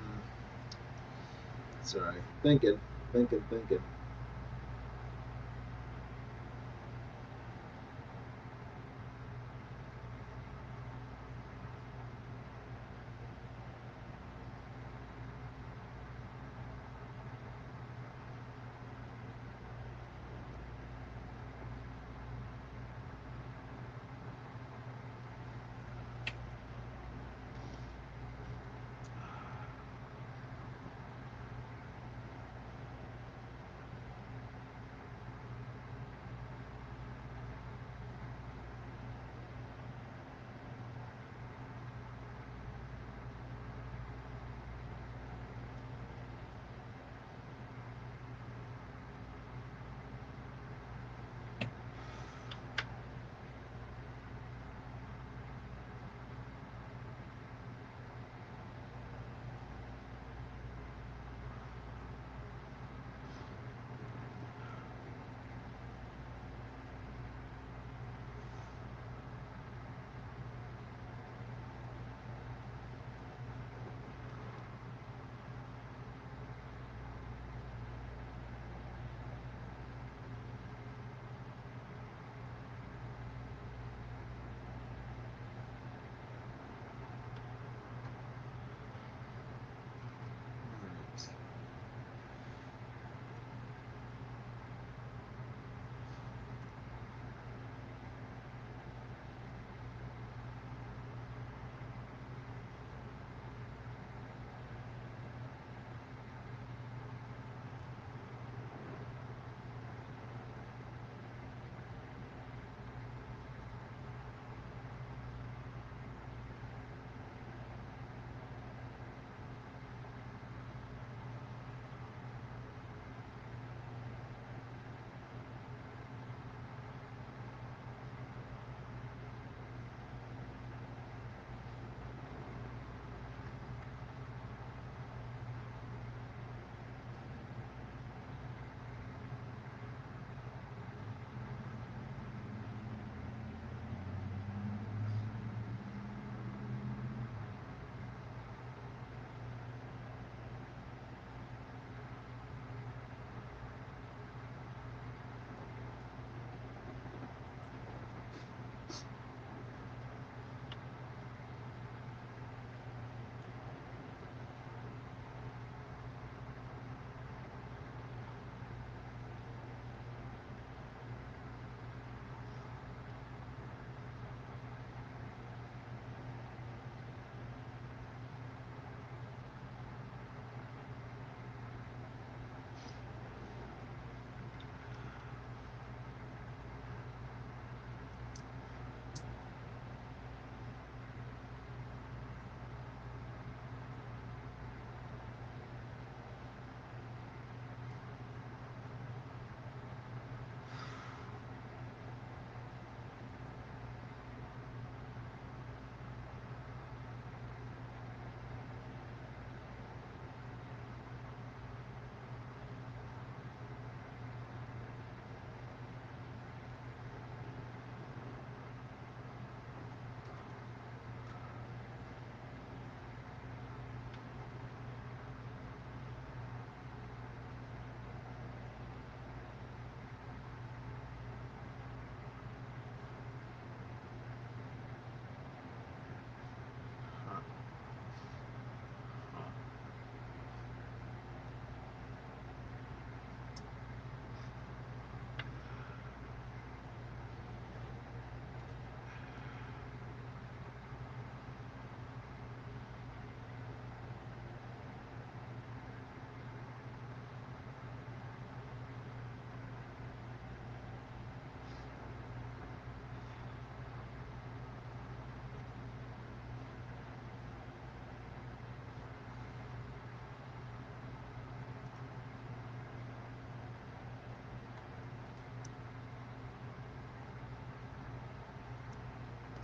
Sorry. Thinking. Thinking.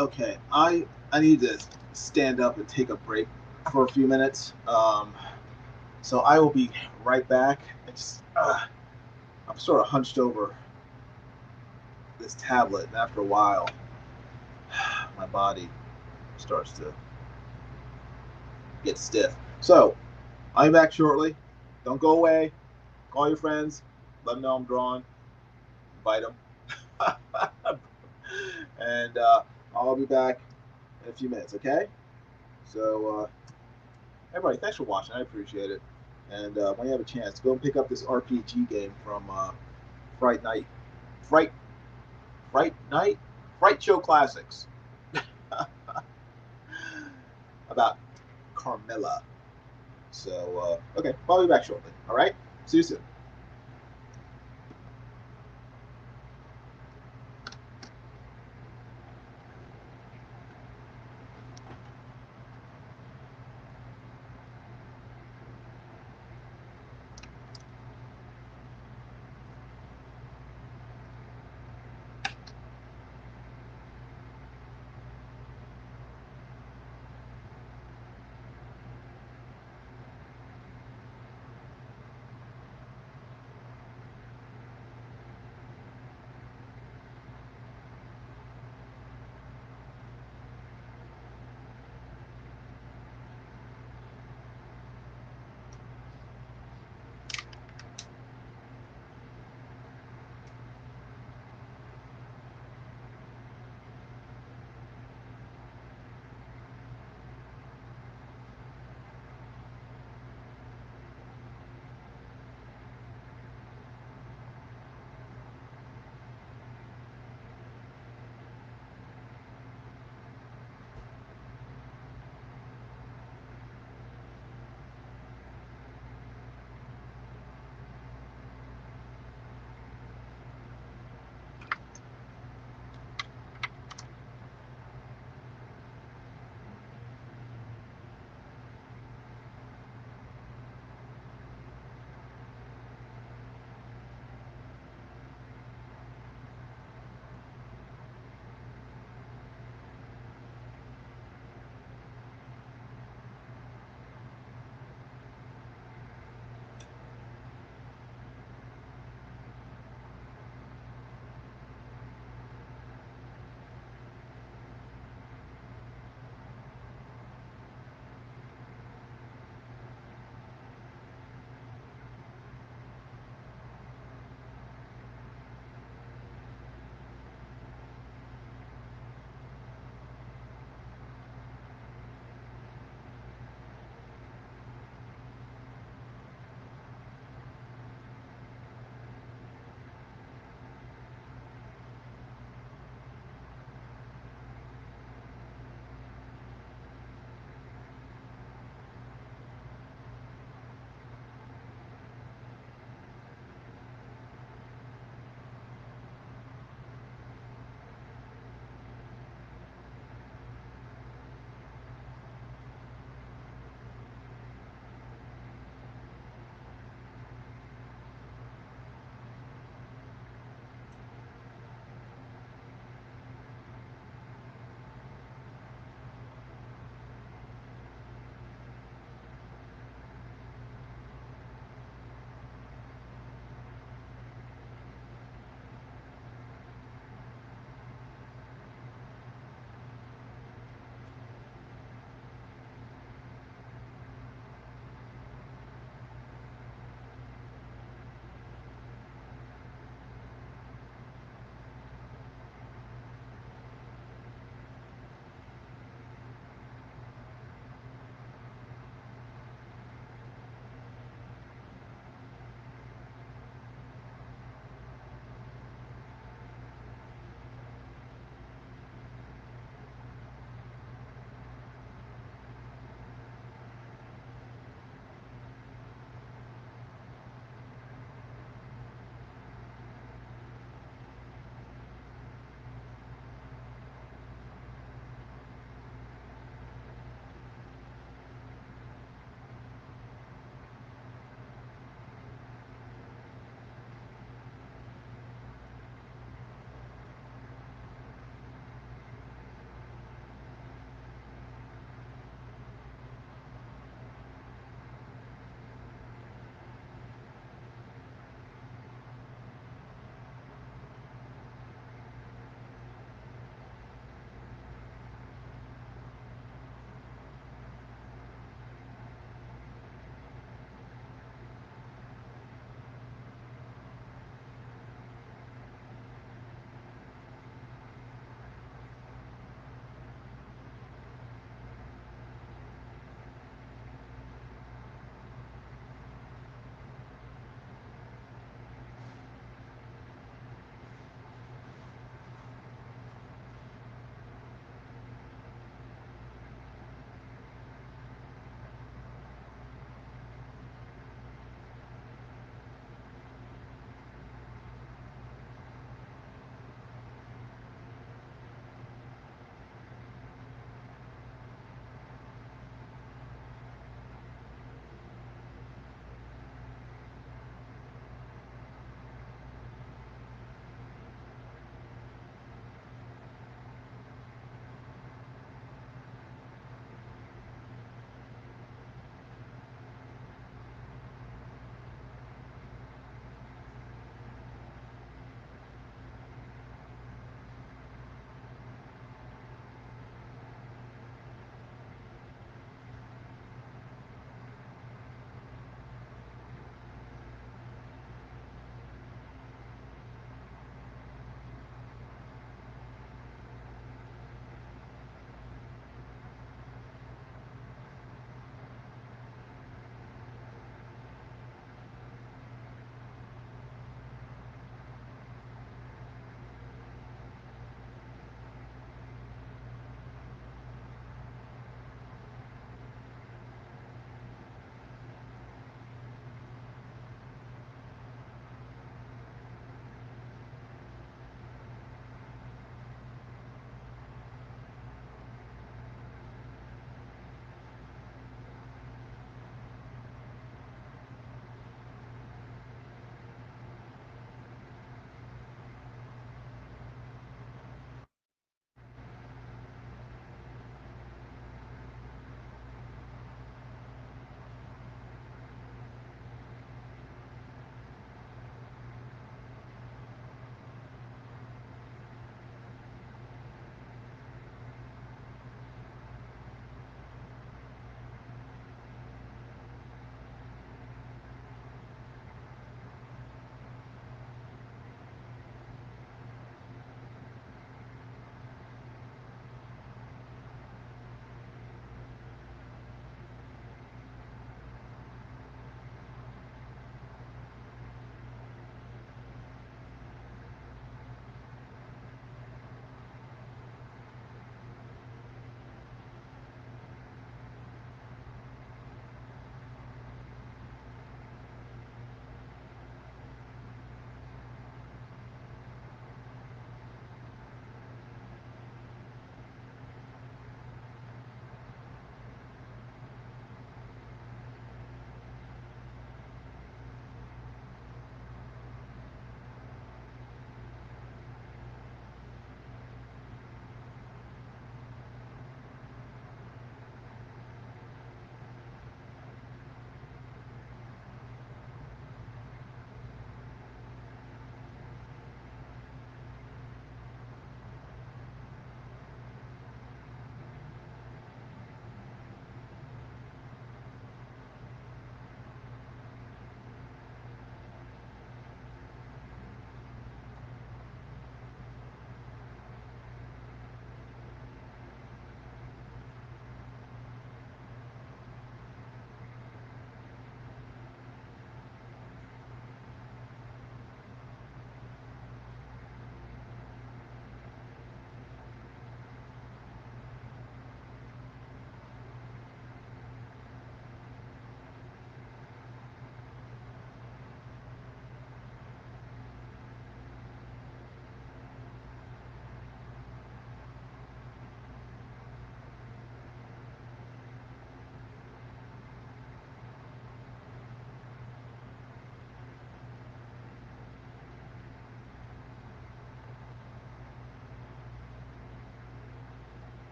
Okay, I need to stand up and take a break for a few minutes. So I will be right back. I'm sort of hunched over this tablet, and after a while, my body starts to get stiff. So I'll be back shortly. Don't go away. Call your friends. Let them know I'm drawn. Invite them. And I'll be back in a few minutes, okay? So, everybody, thanks for watching. I appreciate it. And when you have a chance, go and pick up this RPG game from Fright Night. Fright Night? Frightshow Classics. About Carmilla. So, okay, I'll be back shortly. All right? See you soon.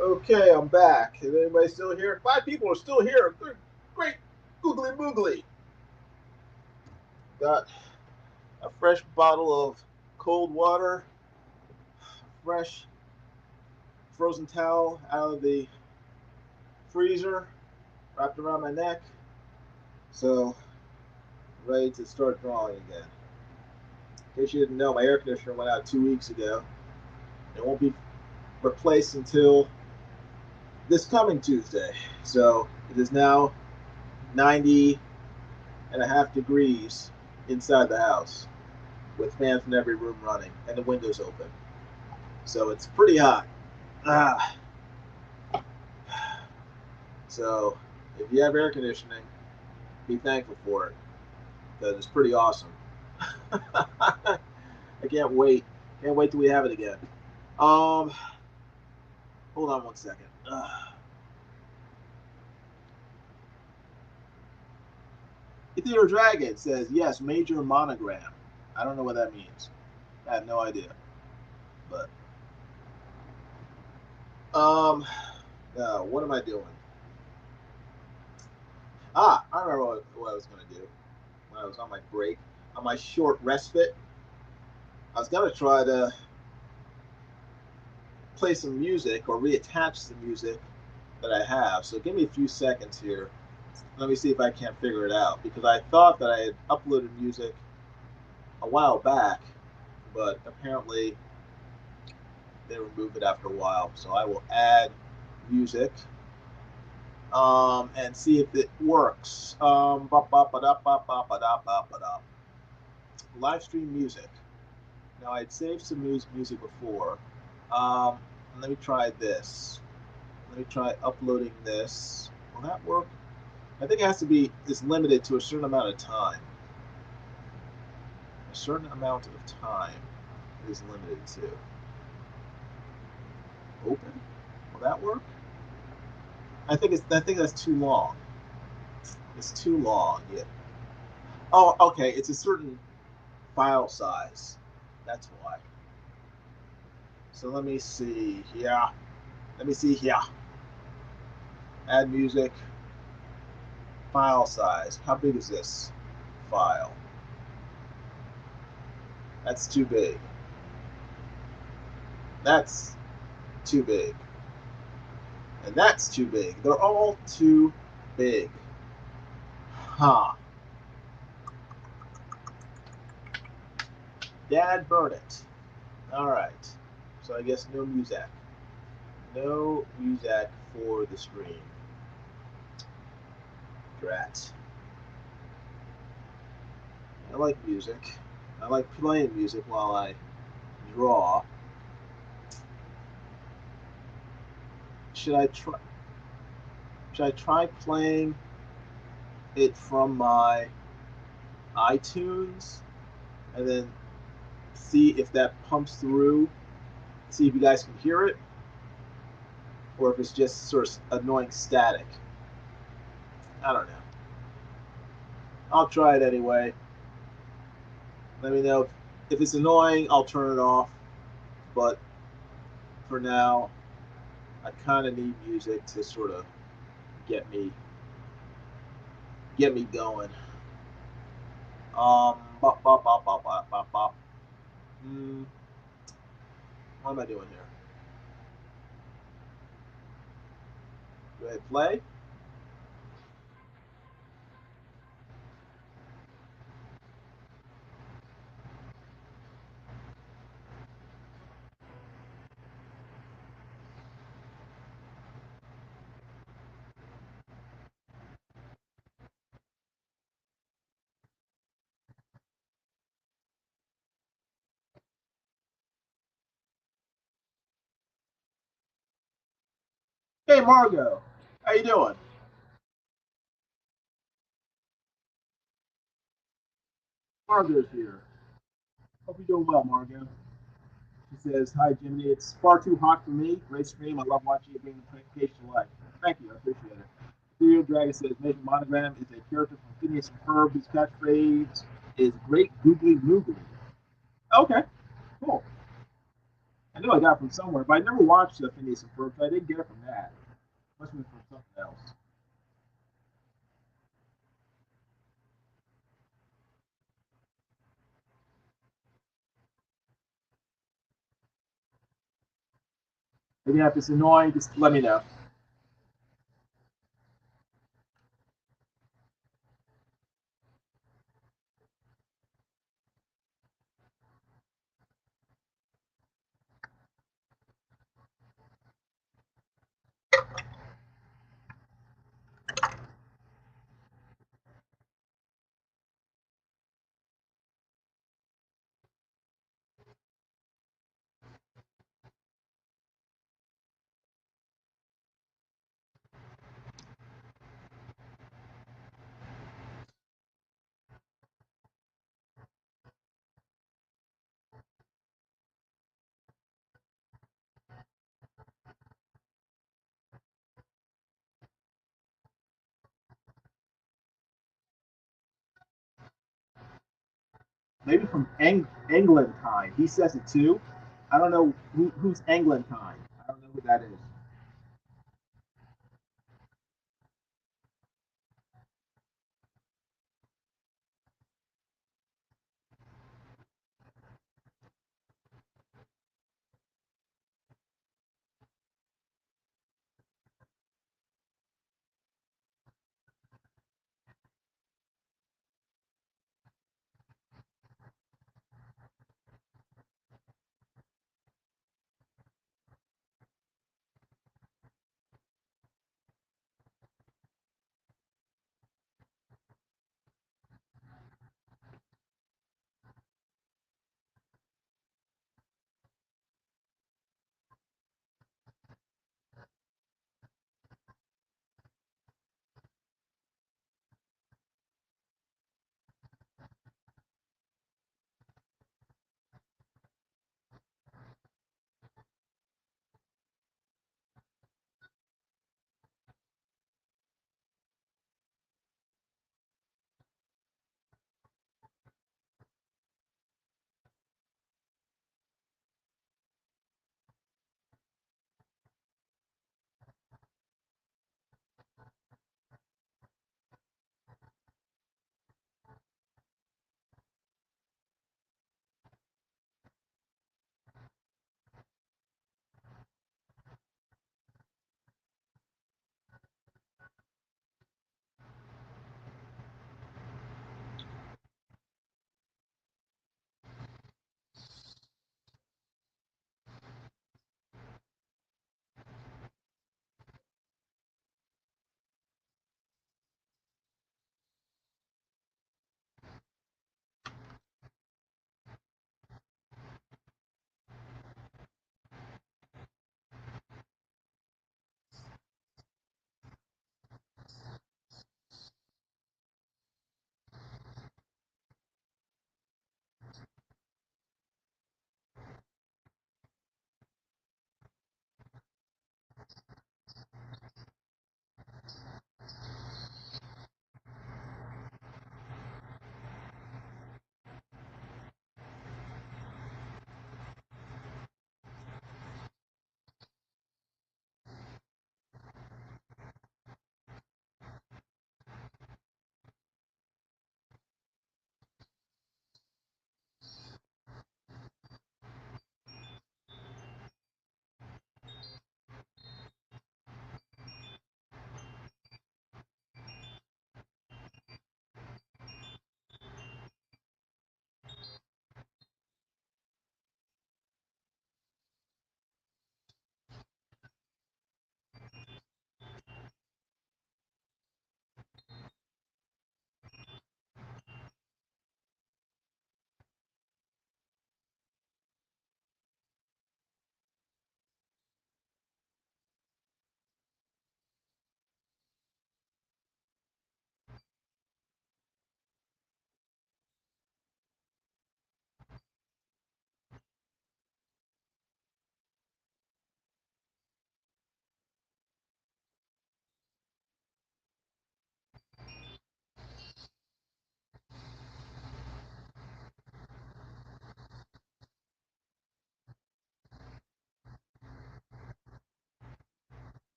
Okay, I'm back. Is anybody still here? 5 people are still here. Good, great, googly moogly. Got a fresh bottle of cold water, fresh frozen towel out of the freezer, wrapped around my neck. So, ready to start drawing again. In case you didn't know, my air conditioner went out 2 weeks ago. It won't be replaced until this coming Tuesday. So, it is now 90.5 degrees inside the house with fans in every room running and the windows open. So it's pretty hot. Ah. So if you have air conditioning, be thankful for it because it's pretty awesome. I can't wait. Can't wait till we have it again. Hold on one second. Theater Dragon says yes, major monogram. I don't know what that means. I have no idea. But no, what am I doing? I remember what I was going to do when I was on my break, on my short respite. I was going to try to play some music or reattach the music that I have. So give me a few seconds here. Let me see if I can't figure it out because I thought that I had uploaded music a while back, but apparently they removed it after a while. So I will add music and see if it works. Live stream music. Now I'd saved some music before. Um, Let me try this. Let me try uploading this. Will that work? I think it has to be, it's limited to a certain amount of time. A certain amount of time it is limited to. Open? Will that work? I think that's too long. It's too long. Yeah. Oh, okay. It's a certain file size. That's why. So let me see here. Let me see here. Add music. File size. How big is this file? That's too big. That's too big. And that's too big. They're all too big. Huh. Dad burn it. Alright. So I guess no music. No music for the stream. Drat. I like music. I like playing music while I draw. Should I try? Should I try playing it from my iTunes and then see if that pumps through? See if you guys can hear it, or if it's just sort of annoying static. I don't know. I'll try it anyway. Let me know if it's annoying. I'll turn it off. But for now, I kind of need music to sort of get me going. Bop, bop, bop, bop, bop, bop, bop. What am I doing here? Go ahead, play. Hey, Margot, how you doing? Margot's here. Hope you're doing well, Margot. She says, "Hi, Jimmy. It's far too hot for me. Great stream. I love watching you bring the presentation to life. Thank you. I appreciate it." Serial Dragon says, "Major Monogram is a character from Phineas and Ferb. His catchphrase is great googly moogly." Okay, cool. I know I got it from somewhere, but I never watched the Phineas and Ferb, so I didn't get it from that. It must have been from something else. If you have this annoying, just let me know. Maybe from England time. He says it too. I don't know who's England time. I don't know who that is.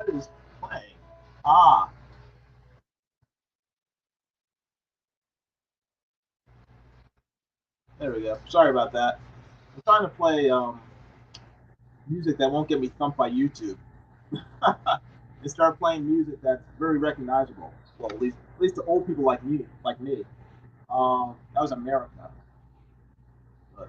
What is playing? Ah, there we go. Sorry about that. I'm trying to play music that won't get me thumped by YouTube. And start playing music that's very recognizable. Well, at least to old people like me. That was America. But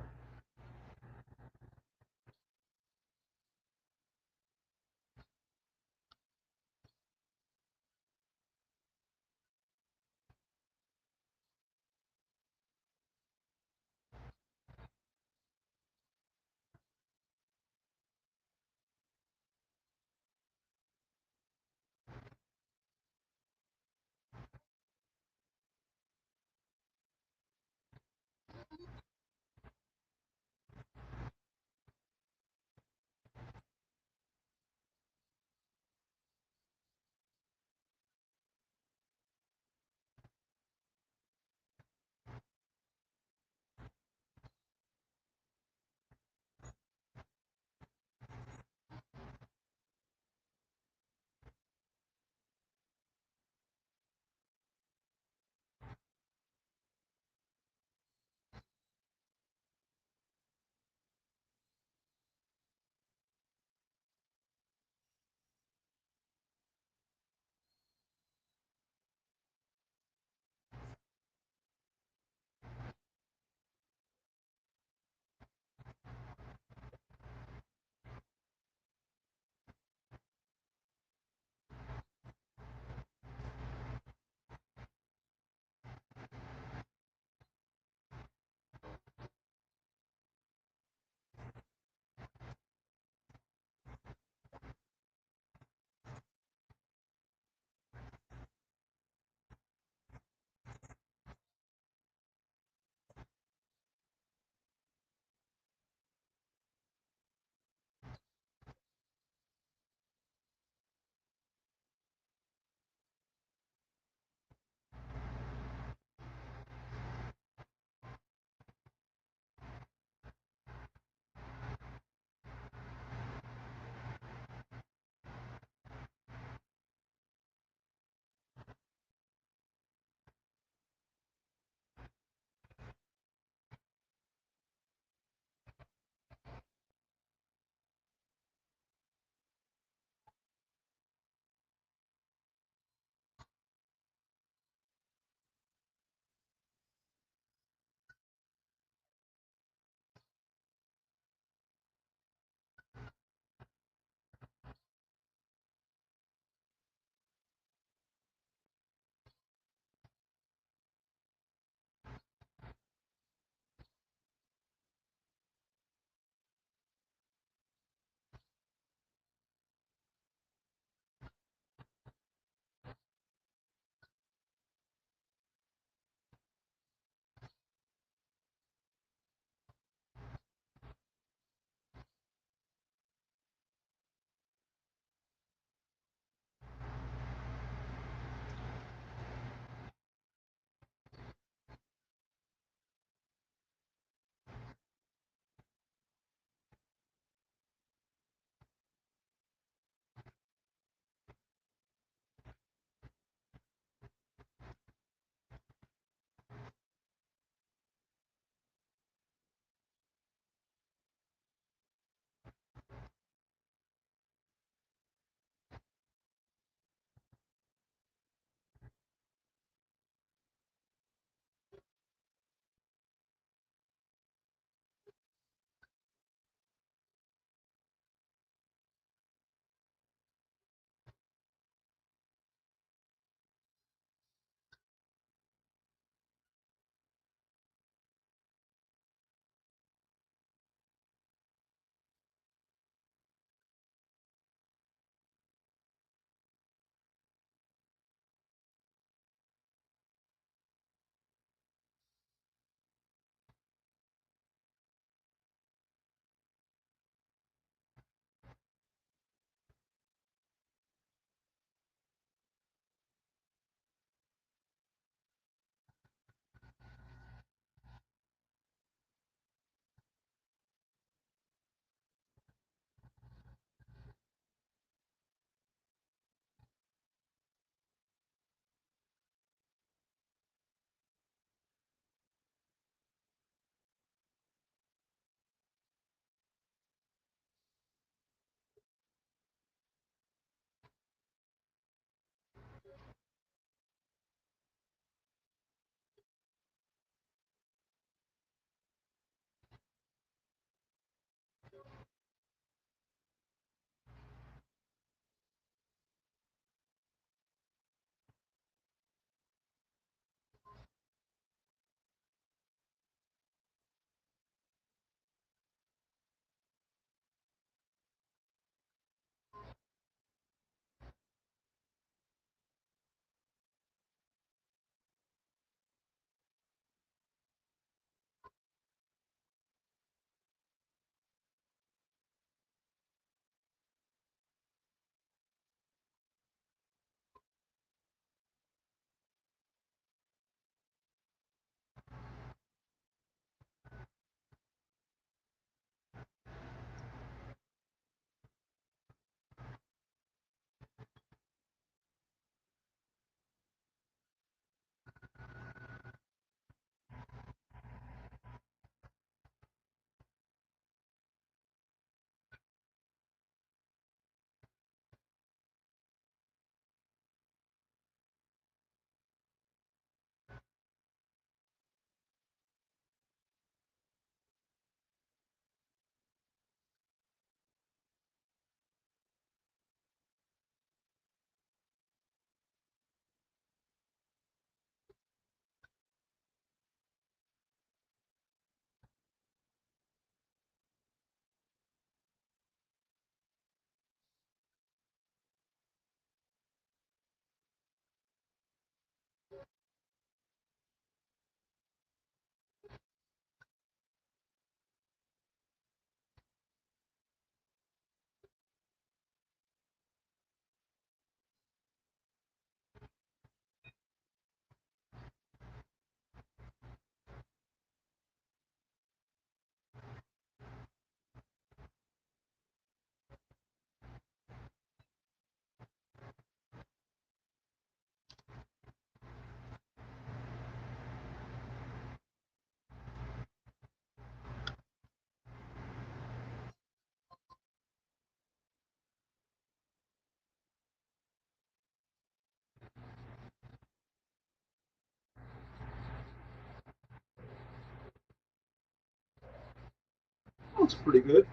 looks pretty good.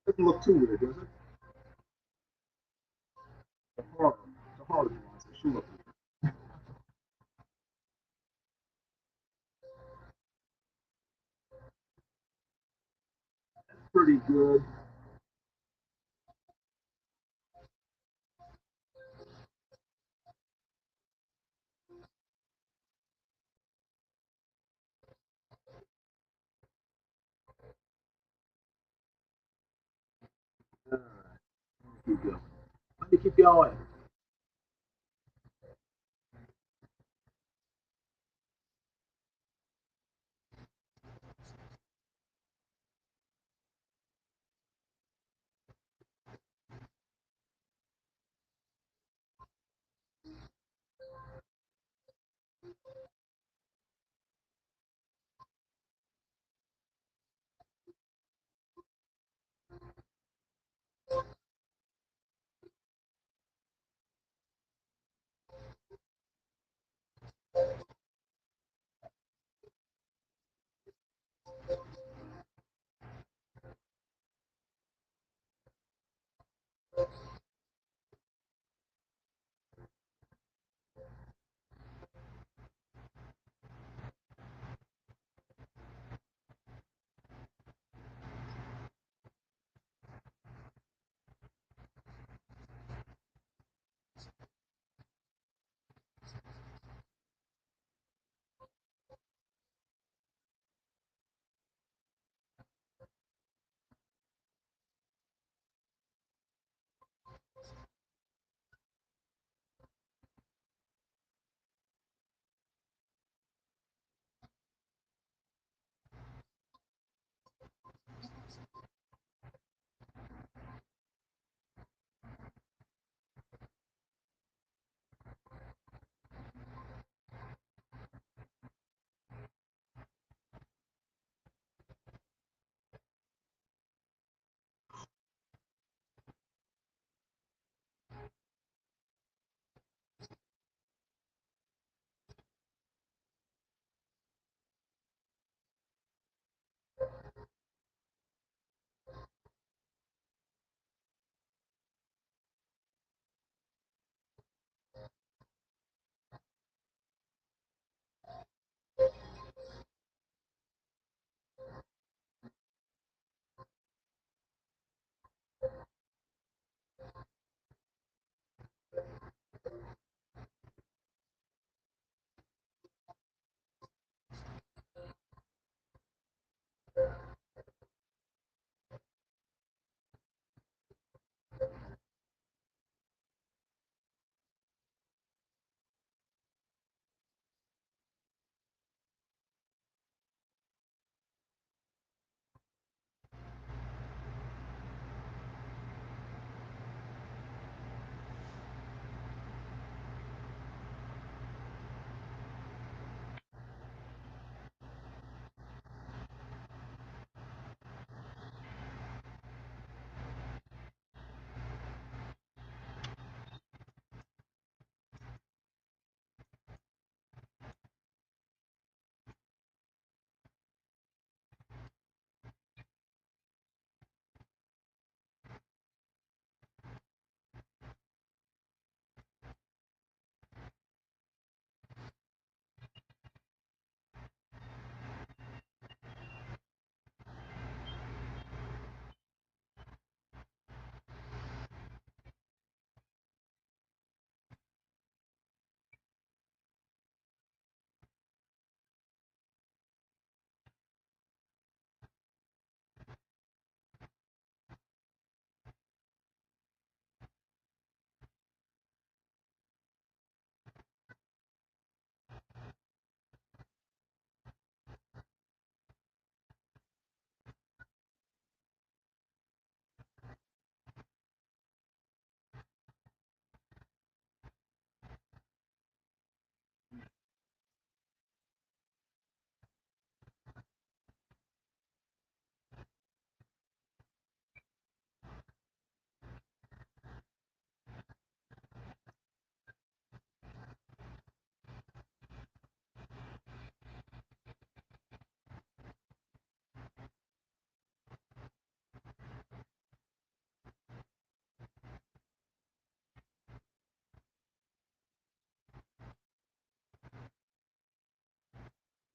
Doesn't look too weird, does it? The horror, the horror ones, they should look pretty good. All right, keep going. Let me keep going.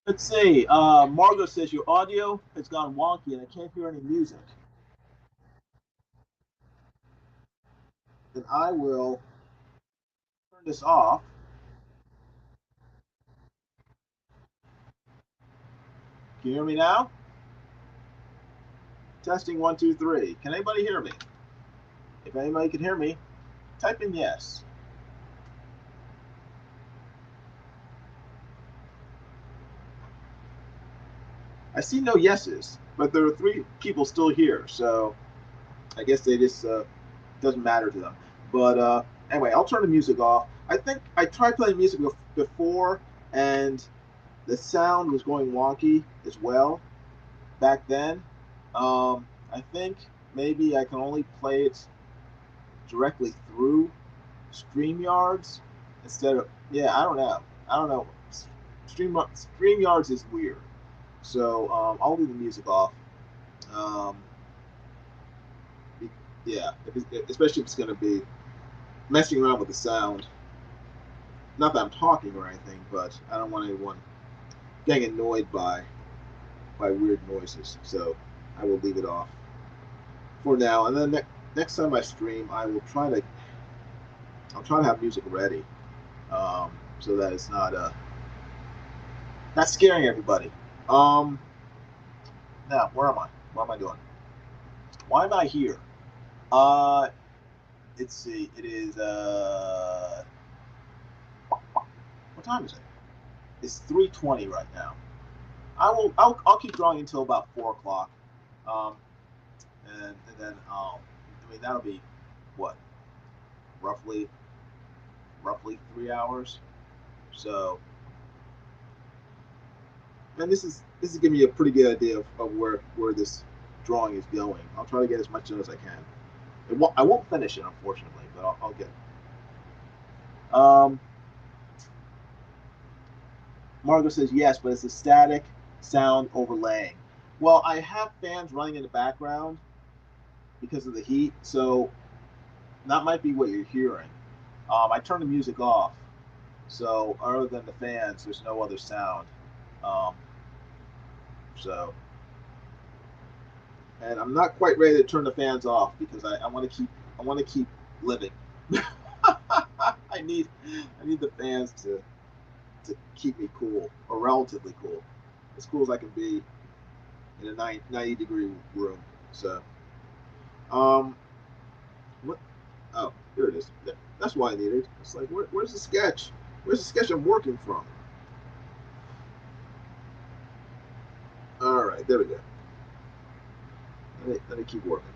Let's see. Margot says your audio has gone wonky and I can't hear any music. Then I will turn this off. Can you hear me now? Testing 1, 2, 3. Can anybody hear me? If anybody can hear me, type in yes. I see no yeses, but there are 3 people still here, so I guess they just doesn't matter to them. But anyway, I'll turn the music off. I think I tried playing music before, and the sound was going wonky as well back then. I think maybe I can only play it directly through StreamYards instead of yeah. I don't know. StreamYards is weird, so I'll leave the music off. Um, yeah, especially if it's going to be messing around with the sound. Not that I'm talking or anything, but I don't want anyone getting annoyed by weird noises. So I will leave it off for now. And then next time I stream, I'll try to have music ready, so that it's not scaring everybody. Um, Now where am I? What am I doing? Why am I here? Uh, let's see. It is what time is it? It's 3:20 right now. I'll keep drawing until about 4 o'clock, um, and then I mean that'll be what roughly 3 hours. So and this is giving me a pretty good idea of where this drawing is going. I'll try to get as much done as I can. I won't finish it unfortunately, but I'll get it. Margot says yes, but it's a static sound overlaying. Well, I have fans running in the background because of the heat, so that might be what you're hearing. I turned the music off, so other than the fans, there's no other sound. Um, so, and I'm not quite ready to turn the fans off because I want to keep living. I need the fans to keep me cool or relatively cool, as cool as I can be in a 90-degree room. So, um, what? Oh, here it is. That's why I need it. It's like, where's the sketch? Where's the sketch I'm working from? All right, there we go. Let me keep working.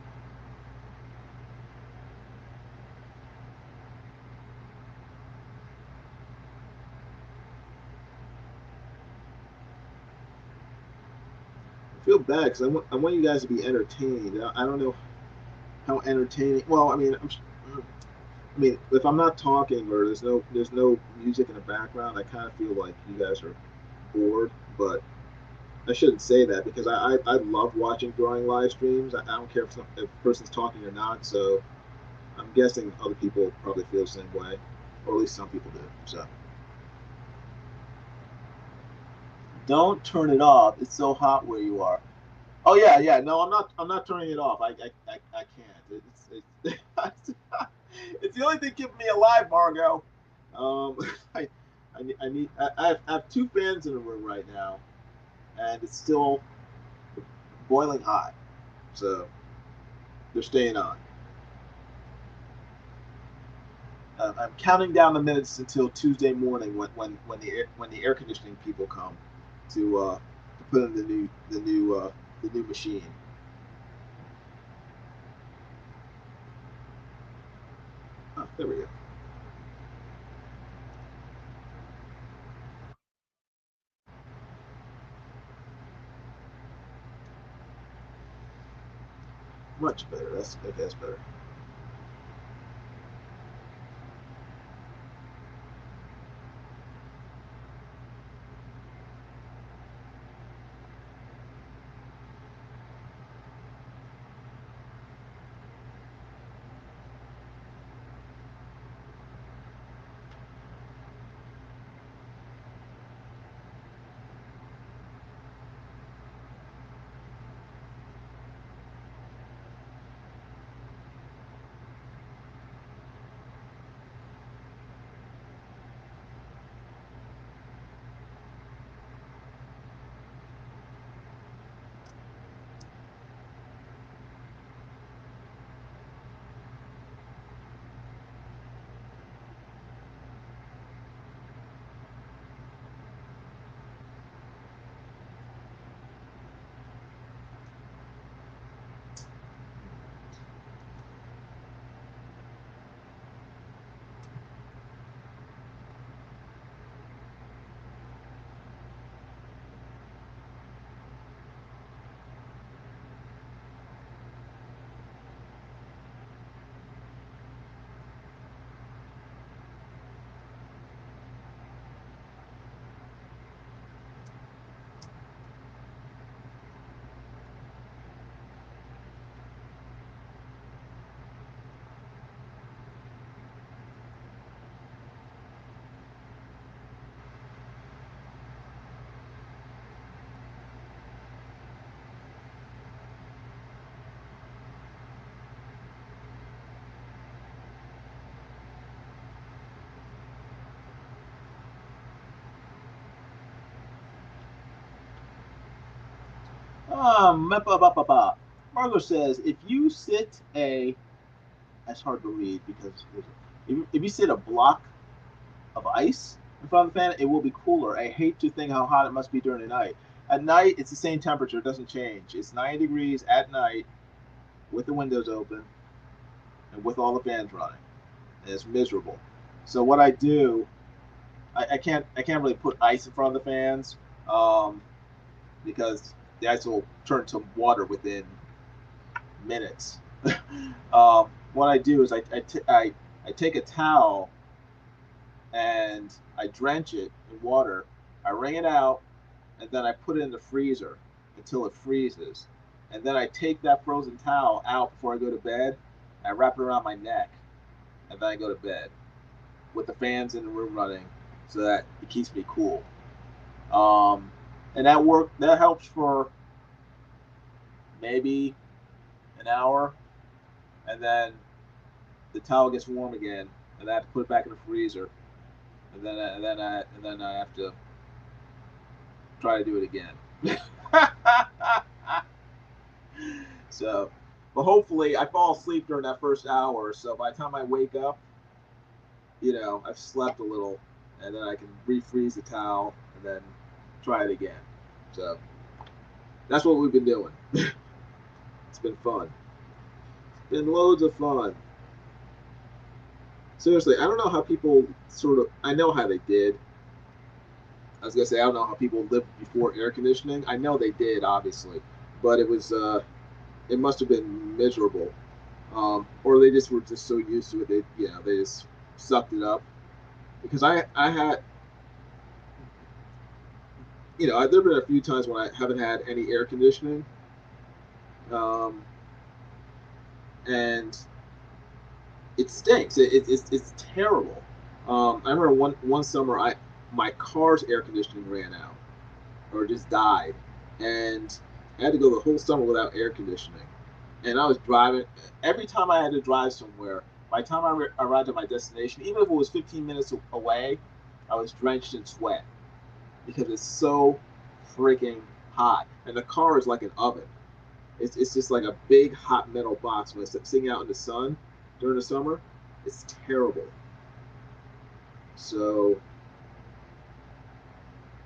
I feel bad because I want you guys to be entertained. I don't know how entertaining. Well, I mean, if I'm not talking or there's no music in the background, I kind of feel like you guys are bored. But I shouldn't say that because I love watching drawing live streams. I don't care if a person's talking or not. So I'm guessing other people probably feel the same way, or at least some people do. So don't turn it off. It's so hot where you are. Oh yeah, yeah. No, I'm not turning it off. I can't. It's it's the only thing keeping me alive, Margot. Um, I I have 2 fans in the room right now, and it's still boiling hot. So they're staying on. I'm counting down the minutes until Tuesday morning when the air conditioning people come to put in the new machine. Oh, there we go. Much better. That's better. Margo says if you sit a, that's hard to read because if you sit a block of ice in front of the fan, it will be cooler. I hate to think how hot it must be during the night. At night, it's the same temperature. It doesn't change. It's 90 degrees at night with the windows open and with all the fans running. And it's miserable. So what I do, I can't really put ice in front of the fans um, because the ice will turn to water within minutes. What I do is I take a towel and I drench it in water. I wring it out, and then I put it in the freezer until it freezes. And then I take that frozen towel out before I go to bed. I wrap it around my neck, and then I go to bed with the fans in the room running, so that it keeps me cool. Um, and that helps for maybe an hour, and then the towel gets warm again, and I have to put it back in the freezer, and then I have to try to do it again. So, but hopefully I fall asleep during that first hour. So by the time I wake up, I've slept a little, and then I can refreeze the towel and then try it again. So that's what we've been doing. It's been fun. It's been loads of fun. Seriously, I don't know how people I know how they did. I was gonna say I don't know how people lived before air conditioning. I know they did, obviously, but it must have been miserable, or they just were just so used to it. They just sucked it up. Because I had, there've been a few times when I haven't had any air conditioning, um, and it stinks. It's terrible. I remember one summer my car's air conditioning ran out or just died, and I had to go the whole summer without air conditioning. And I was driving every time I had to drive somewhere. By the time I arrived at my destination, even if it was 15 minutes away, I was drenched in sweat because it's so freaking hot, and the car is like an oven. It's just like a big hot metal box when it's sitting out in the sun during the summer. It's terrible. So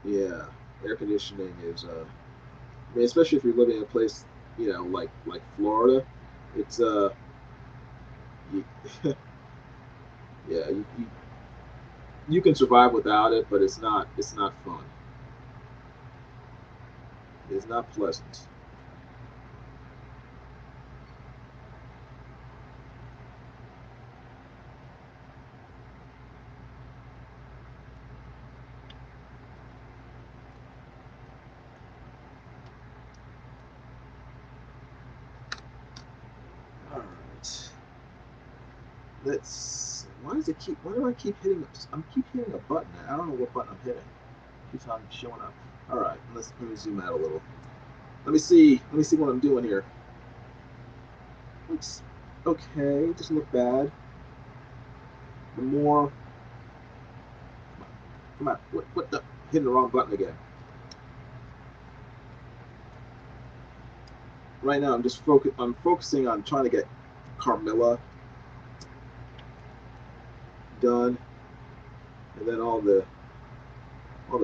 yeah, air conditioning is I mean, especially if you're living in a place, like Florida, it's you, yeah, you can survive without it, but it's not fun. It's not pleasant. All right, let's. Why do I keep hitting? I'm keep hitting a button. I don't know what button I'm hitting. It keeps on showing up. All right, let me zoom out a little. Let me see what I'm doing here. Looks okay. It doesn't look bad. The more, come on, what the? Hitting the wrong button again. Right now, I'm focusing on trying to get Carmilla done, and then all the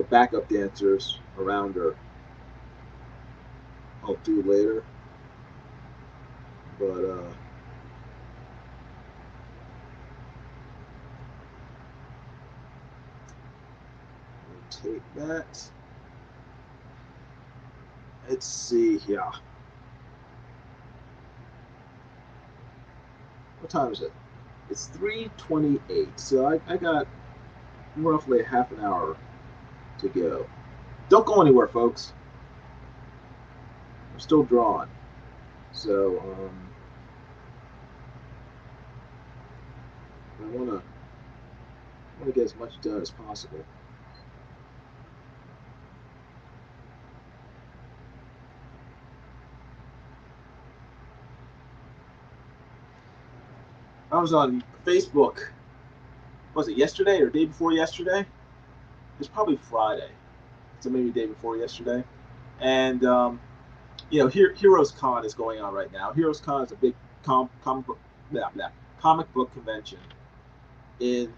backup dancers around her I'll do later. But take that. Let's see here. What time is it? It's 3:28. So I got roughly a half an hour to go. Don't go anywhere, folks. I'm still drawing. So I wanna get as much done as possible. I was on Facebook. Was it yesterday or day before yesterday? It's probably Friday. So maybe day before yesterday. And you know, Heroes Con is going on right now. Heroes Con is a big comic book convention in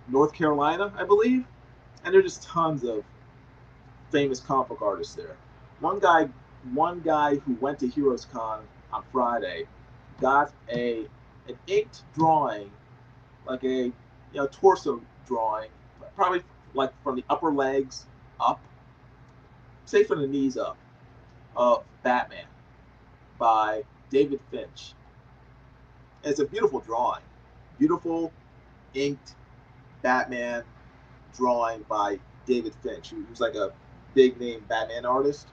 North Carolina, I believe, and there are just tons of famous comic book artists there. One guy, one guy who went to Heroes Con on Friday, got an inked drawing, like a torso drawing, probably like from the upper legs up, say from the knees up, of Batman by David Finch. And it's a beautiful drawing, beautiful inked Batman drawing by David Finch, who's like a big name Batman artist.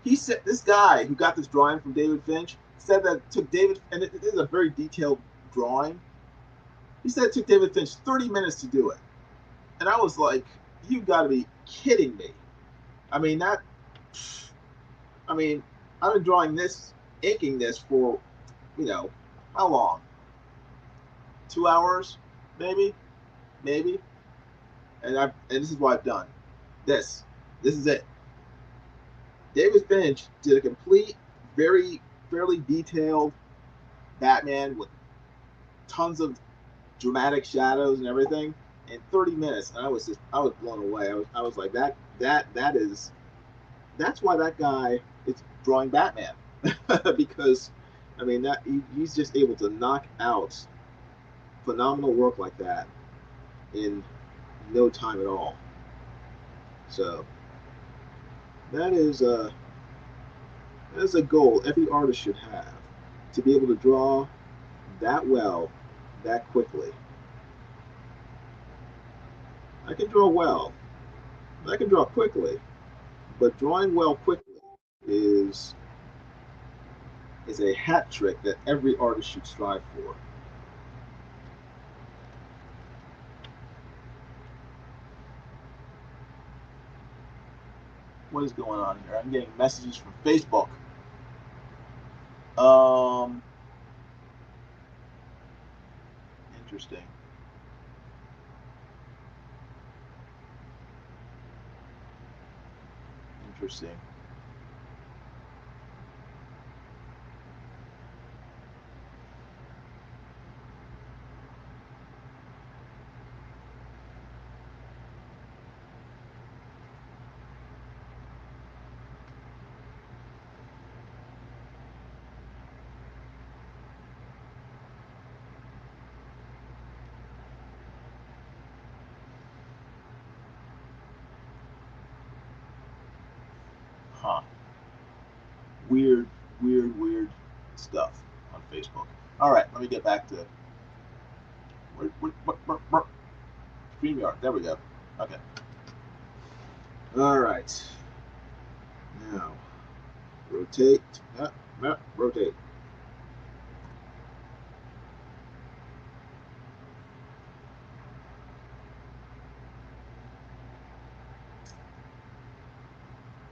He said this guy who got this drawing from David Finch said that it took David, and it is a very detailed drawing. He said it took David Finch 30 minutes to do it, and I was like, "You've got to be kidding me!" I mean that. I mean, I've been drawing this, inking this for, how long? 2 hours, maybe, maybe. And this is what I've done. This is it. David Finch did a complete, very fairly detailed Batman with tons of dramatic shadows and everything in 30 minutes. And I was blown away. I was like that's why that guy is drawing Batman because I mean that he's just able to knock out phenomenal work like that in no time at all. So that is a goal every artist should have, to be able to draw that well, that quickly. I can draw well, I can draw quickly, but drawing well quickly is is a hat trick that every artist should strive for. What is going on here? I'm getting messages from Facebook. Um, Interesting. Interesting. Huh. Weird, weird stuff on Facebook. All right, let me get back to StreamYard. There we go. Okay. All right. Now, rotate. Rotate.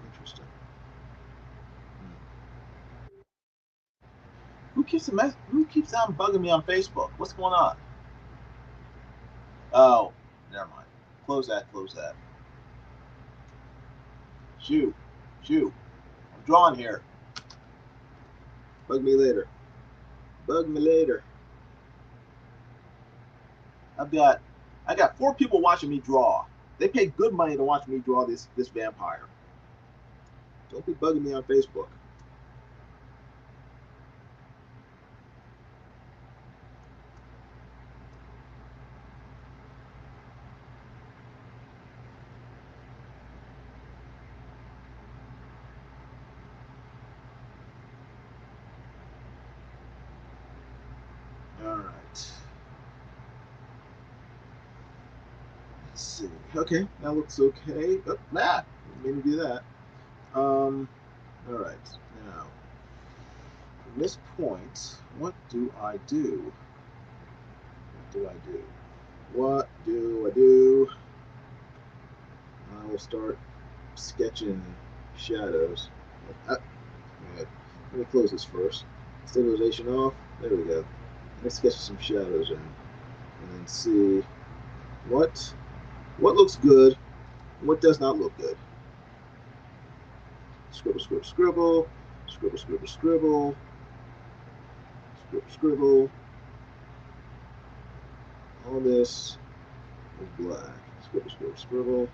Interesting. Who keeps on bugging me on Facebook? What's going on? Oh, never mind. Close that. Close that. Shoo. Shoo. I'm drawing here. Bug me later. Bug me later. I got 4 people watching me draw. They pay good money to watch me draw this vampire. Don't be bugging me on Facebook. All right. Let's see. Okay, that looks okay. Oh, didn't mean to do that. All right. Now, from this point, what do I do? What do I do? What do I do? I will start sketching shadows. Let me close this first. Stabilization off. There we go. Let's sketch some shadows in, and then see what looks good, and what does not look good. Scribble, scribble, scribble. Scribble, scribble, scribble. Scribble, scribble. All this is black. Scribble, scribble, scribble.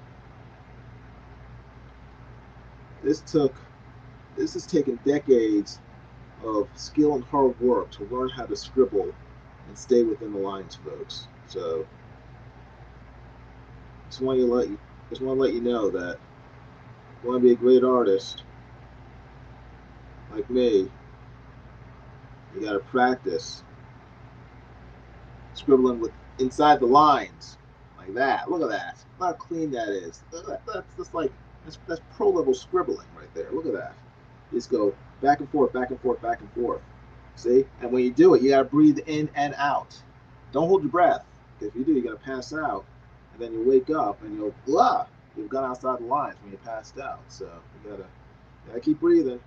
This has taken decades of skill and hard work to learn how to scribble and stay within the lines, folks. So just want to let you know that if you want to be a great artist like me, you got to practice scribbling with inside the lines like that. Look at that. Look how clean that is. That's just like that's pro level scribbling right there. Look at that. You just go back and forth, back and forth, back and forth. See? And when you do it, you got to breathe in and out. Don't hold your breath. If you do, you're going to pass out. And then you wake up and you'll, blah, you've gone outside the lines when you passed out. So you gotta keep breathing.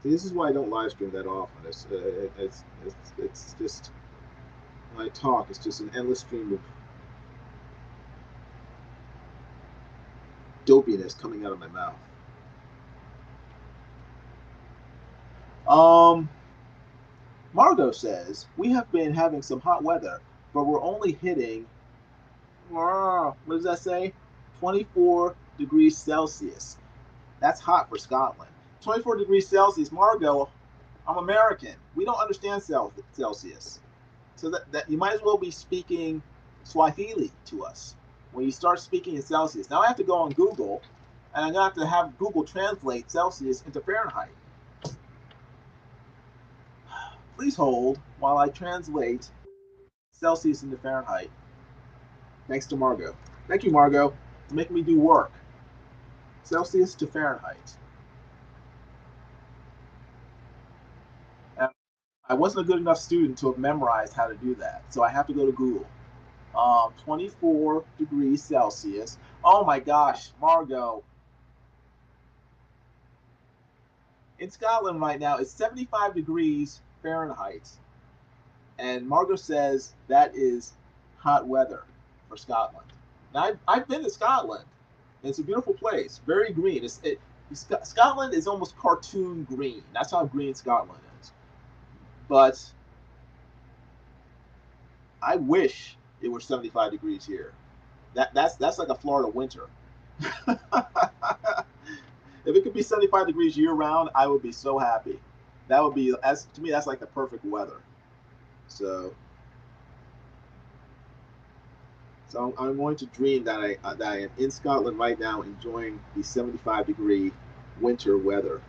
See, this is why I don't live stream that often. It's just, when I talk, it's just an endless stream of dopiness coming out of my mouth. Margot says, we have been having some hot weather, but we're only hitting, what does that say? 24 degrees Celsius. That's hot for Scotland. 24 degrees Celsius. Margot, I'm American. We don't understand Celsius. So that you might as well be speaking Swahili to us when you start speaking in Celsius. Now I have to go on Google, and I'm going to have Google translate Celsius into Fahrenheit. Please hold while I translate Celsius into Fahrenheit. Thanks to Margot. Thank you, Margot, for making me do work. Celsius to Fahrenheit. And I wasn't a good enough student to have memorized how to do that, so I have to go to Google. 24 degrees Celsius. Oh my gosh, Margot. In Scotland right now, it's 75 degrees Fahrenheit. And Margot says that is hot weather for Scotland. Now, I've been to Scotland. And it's a beautiful place, very green. Scotland is almost cartoon green. That's how green Scotland is. But I wish it were 75 degrees here. That's like a Florida winter. If it could be 75 degrees year round, I would be so happy. That would be, as to me, that's like the perfect weather. So I'm going to dream that I am in Scotland right now, enjoying the 75-degree winter weather.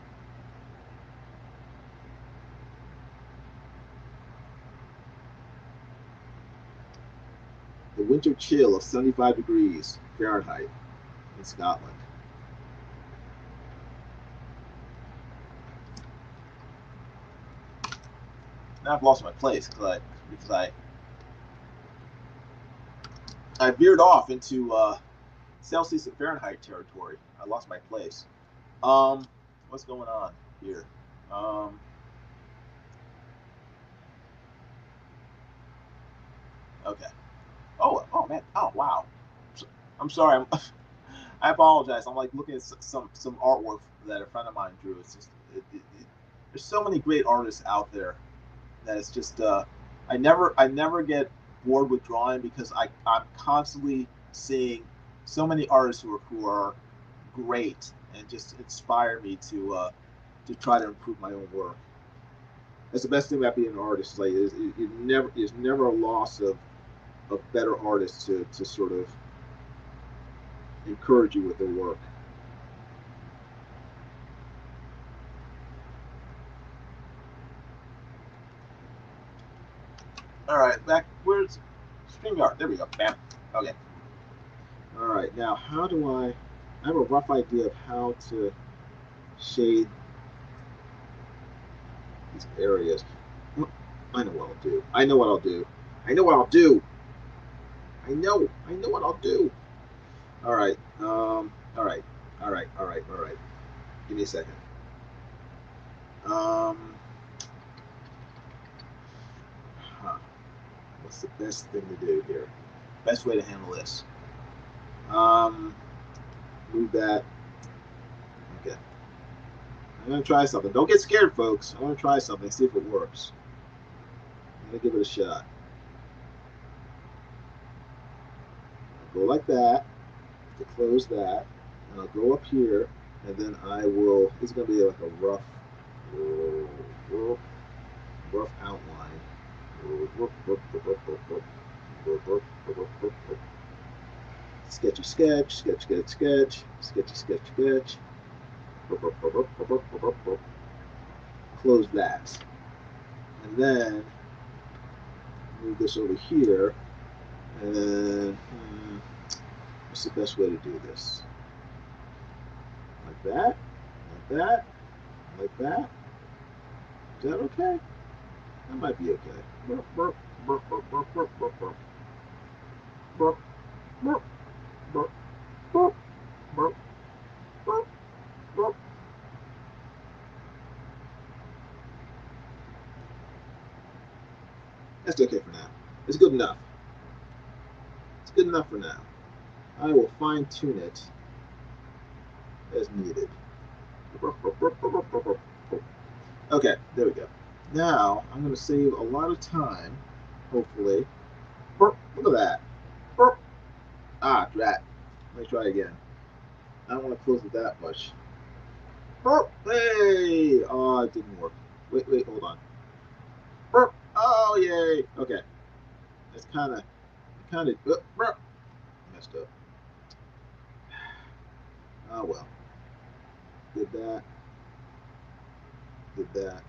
The winter chill of 75 degrees Fahrenheit in Scotland. Now I've lost my place because I veered off into Celsius and Fahrenheit territory. I lost my place. What's going on here? Okay. Oh man. Oh wow. I'm sorry. I apologize. I'm like looking at some artwork that a friend of mine drew. It's just there's so many great artists out there that it's just I never get bored with drawing because I'm constantly seeing so many artists who are great and just inspire me to try to improve my own work. That's the best thing about being an artist. Like it's never a loss of better artists to sort of encourage you with their work. All right, back where's StreamYard? There we go. Bam. Okay. All right. Now, how do I have a rough idea of how to shade these areas. I know what I'll do. I know what I'll do. I know what I'll do. I know what I'll do. All right. All right. All right. All right. All right. Give me a second. Huh. What's the best thing to do here? Best way to handle this. Move that. Okay. I'm going to try something. Don't get scared, folks. I'm going to try something, see if it works. I'm going to give it a shot. I'll go like that to close that. And I'll go up here, and then I will, this is going to be like a rough outline. Sketchy sketch, sketch, sketch, sketch, sketchy sketch, sketch. Close that. And then move this over here. And then, what's the best way to do this? Like that, like that, like that. Is that okay? That might be okay. Burp, burp, burp, burp, burp, burp, burp, burp. Burp, burp, burp, burp, burp, burp, burp. That's okay for now. It's good enough. It's good enough for now. I will fine tune it as needed. Okay, there we go. Now I'm going to save a lot of time, hopefully. Look at that. Ah, drat. Let me try again. I don't want to close it that much. Hey! Oh, it didn't work. Wait, hold on. Oh, yay! Okay. That's kind of messed up. Oh, well. Did that. Did that.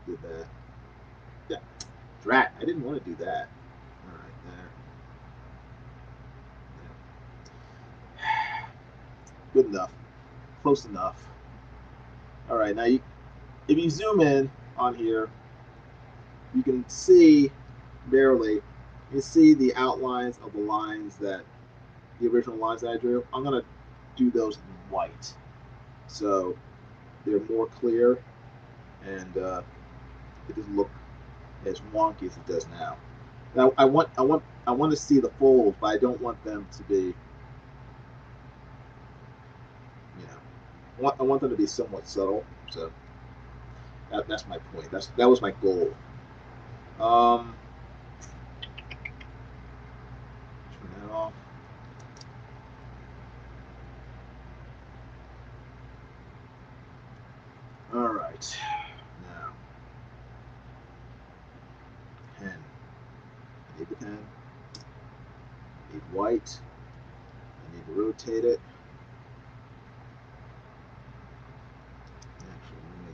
Did that. Yeah. Drat. I didn't want to do that. All right, there. Good enough. Close enough. All right, now if you zoom in on here, you can see barely. You see the outlines of the lines the original lines that I drew. I'm gonna do those in white, so they're more clear and it doesn't look as wonky as it does now. Now I want to see the folds, but I don't want them to be, I want them to be somewhat subtle. So that's my point. That was my goal. Turn that off. All right. Now, pen. I need the pen. I need white. I need to rotate it. Actually, let me.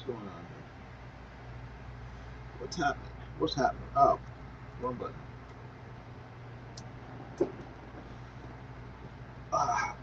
going on here? What's happening? What's happening? Oh, wrong button. Ah.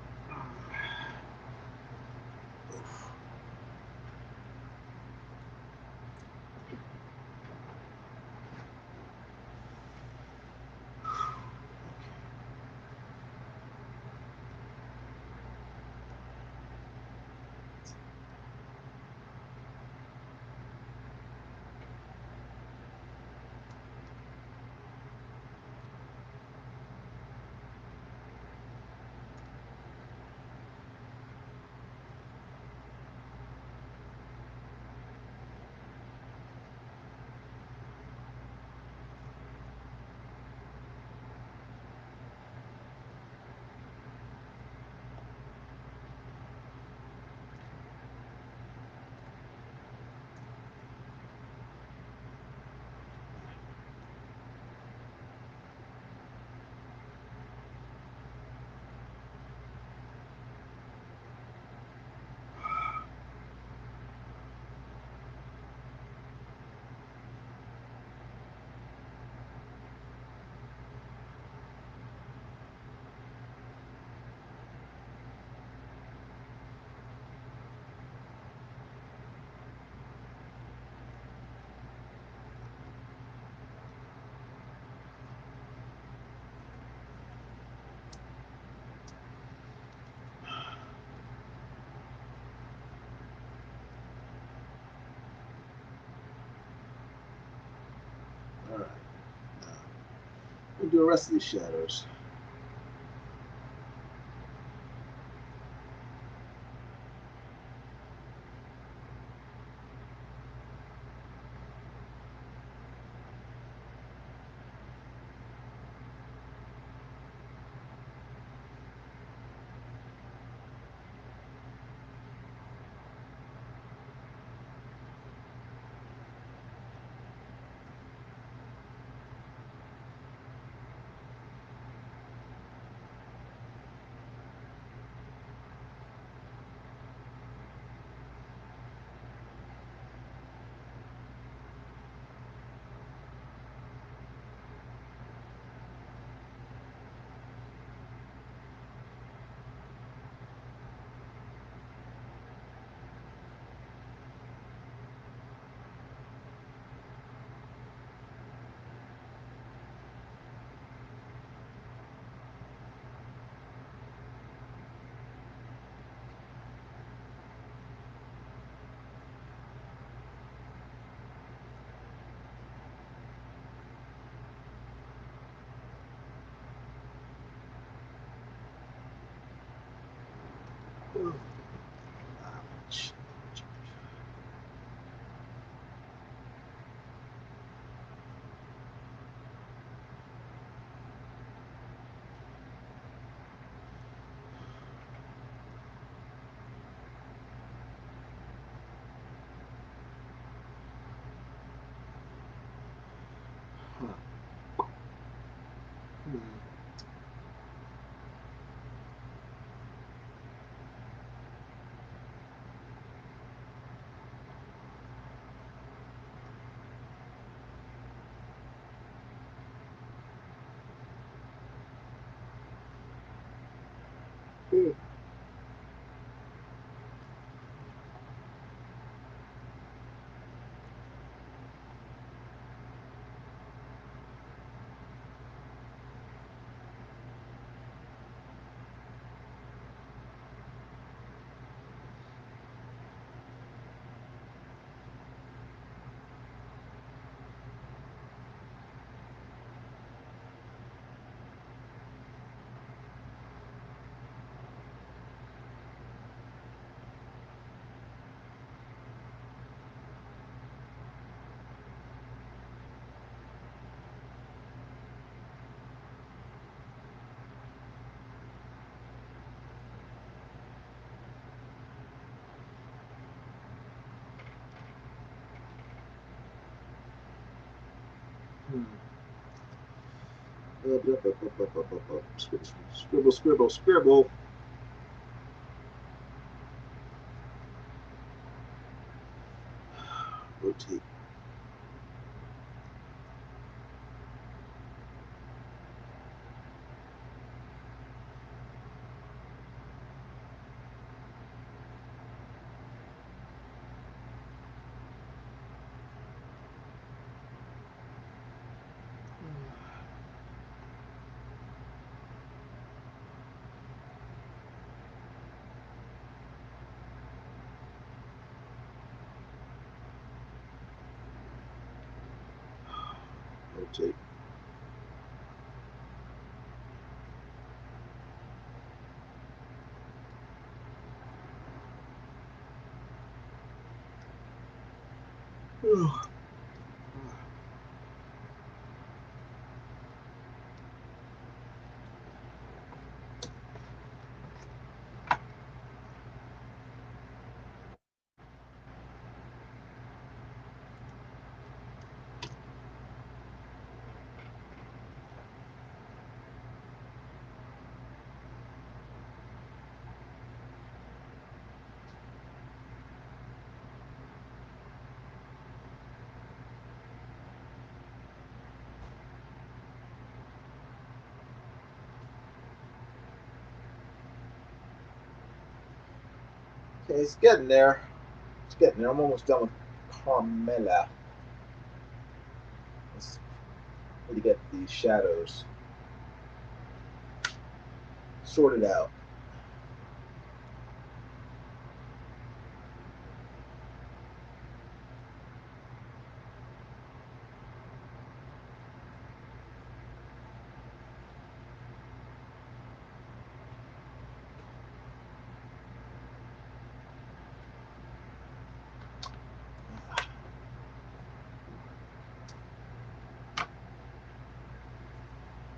All right. Now, we'll do the rest of these shadows. Scribble, scribble, scribble. rotate. Rotate. Okay, it's getting there. It's getting there. I'm almost done with Carmilla. Let's really get these shadows sorted out.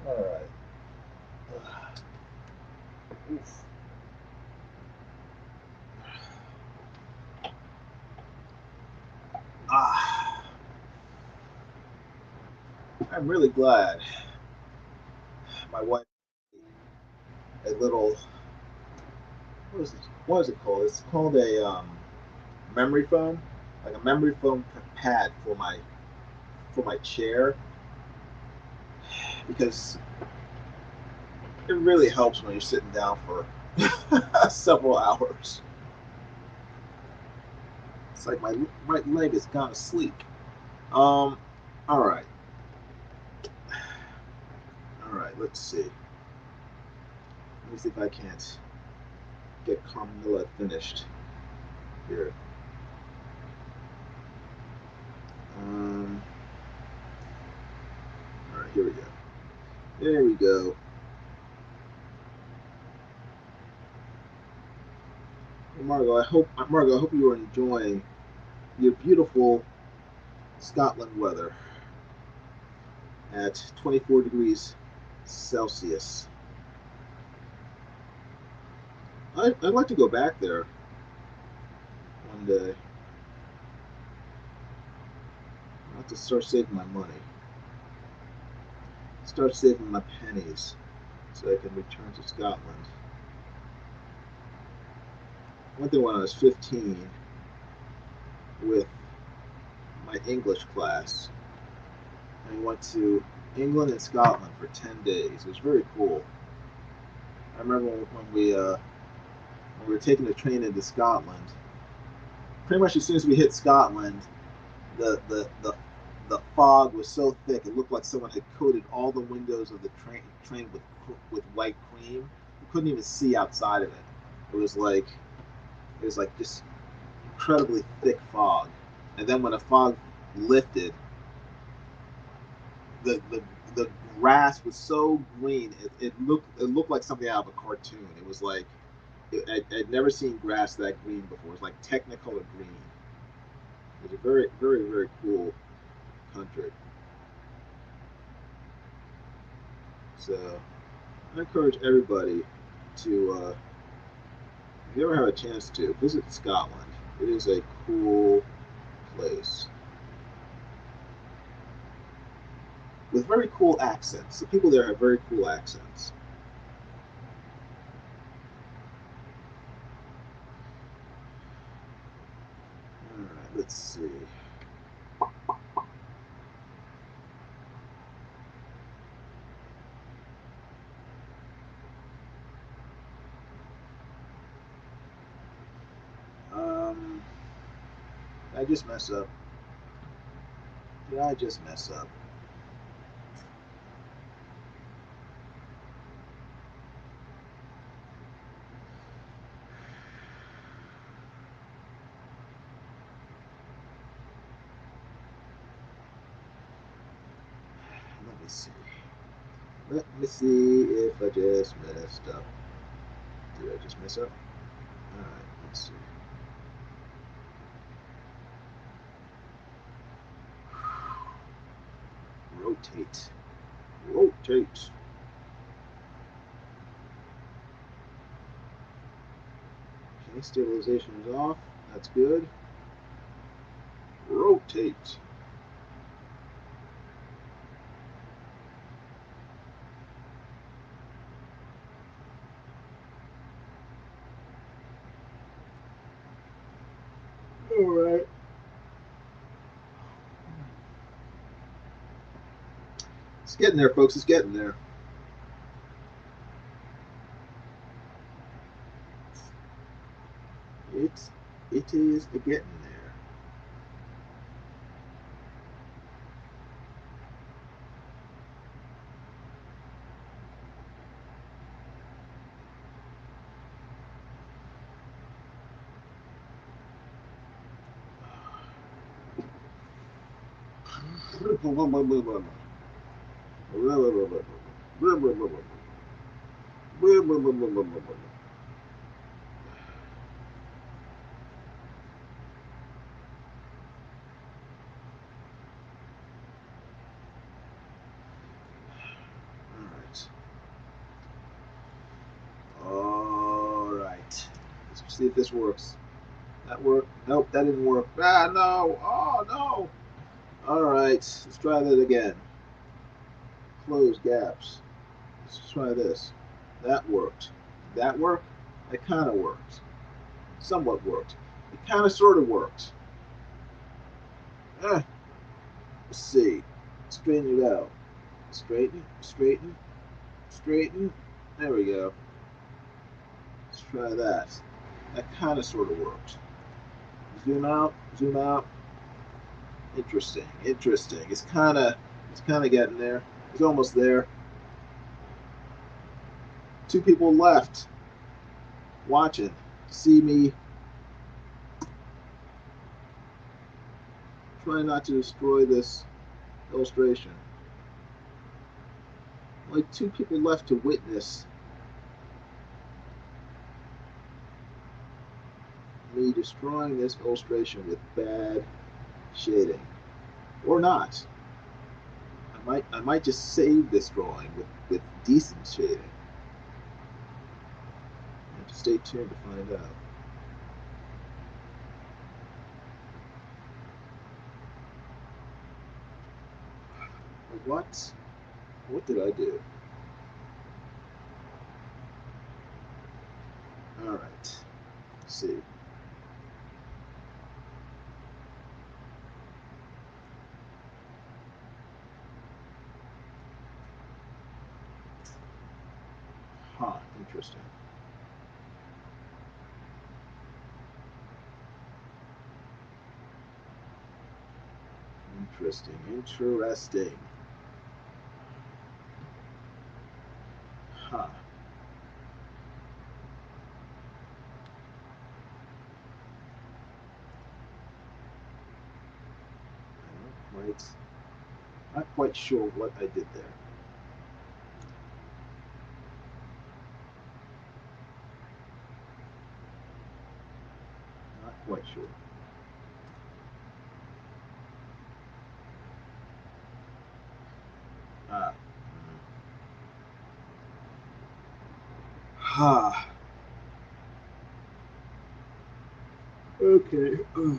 All right. Oof. Ah, I'm really glad my wife a little what is it called? It's called a memory foam, like a memory foam pad for my chair, because it really helps when you're sitting down for several hours. It's like my right leg is kind of sleek. All right, all right. Let's see. Let me see if I can't get Carmilla finished here. Um, all right, here we go. There we go. Margot, I hope you are enjoying your beautiful Scotland weather at 24 degrees Celsius. I'd like to go back there one day. I have to start saving my money, start saving my pennies, so I can return to Scotland. I went there when I was 15 with my English class, and we went to England and Scotland for 10 days. It was very cool. I remember when we were taking the train into Scotland. Pretty much as soon as we hit Scotland, the the the the fog was so thick it looked like someone had coated all the windows of the train with white cream. You couldn't even see outside of it. It was like it was like this incredibly thick fog. And then when the fog lifted, the grass was so green it looked like something out of a cartoon. It was like I'd never seen grass that green before. It was like Technicolor green. It was a very, very, very cool country. So I encourage everybody to, if you ever have a chance to, visit Scotland. It is a cool place with very cool accents. The people there have very cool accents. All right, let's see. I just mess up? Did I just mess up? Let me see. Let me see if I just messed up. Did I just mess up? Alright, let's see. Rotate. Rotate. Okay, stabilization is off. That's good. Rotate. Alright. It's getting there, folks. It's getting there. It is getting there. All right. Let's see if this works. That worked? Nope, that didn't work. Ah, no. Oh, no. All right. Let's try that again. Close gaps. Let's try this. That worked. That worked? That kind of worked. Somewhat worked. It kind of sort of worked. Let's see. Straighten it out. Straighten, straighten, straighten. There we go. Let's try that. That kind of sort of worked. Zoom out, zoom out. Interesting, interesting. It's kind of getting there. It's almost there. 2 people left watching. See me try not to destroy this illustration. Like 2 people left to witness me destroying this illustration with bad shading. Or not. I might just save this drawing with decent shading. You have to stay tuned to find out. What did I do? All right. Let's see. Huh, interesting. Interesting, interesting. Huh. Not quite sure what I did there. Not quite sure. Ah. Ha. Okay. Huh.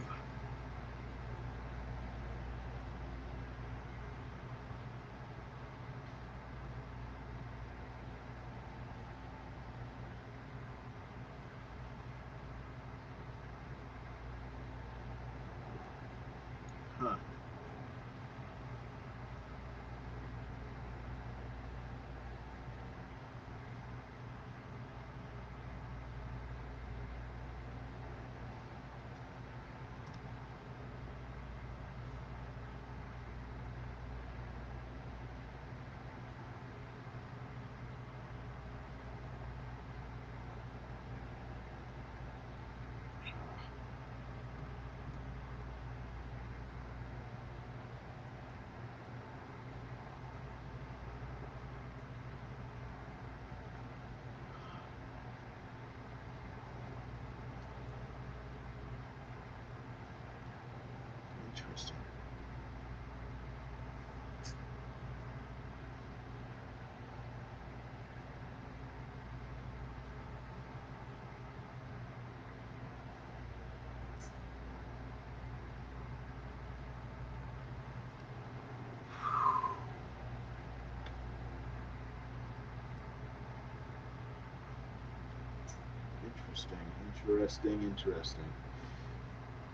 Interesting, interesting.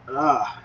Ah.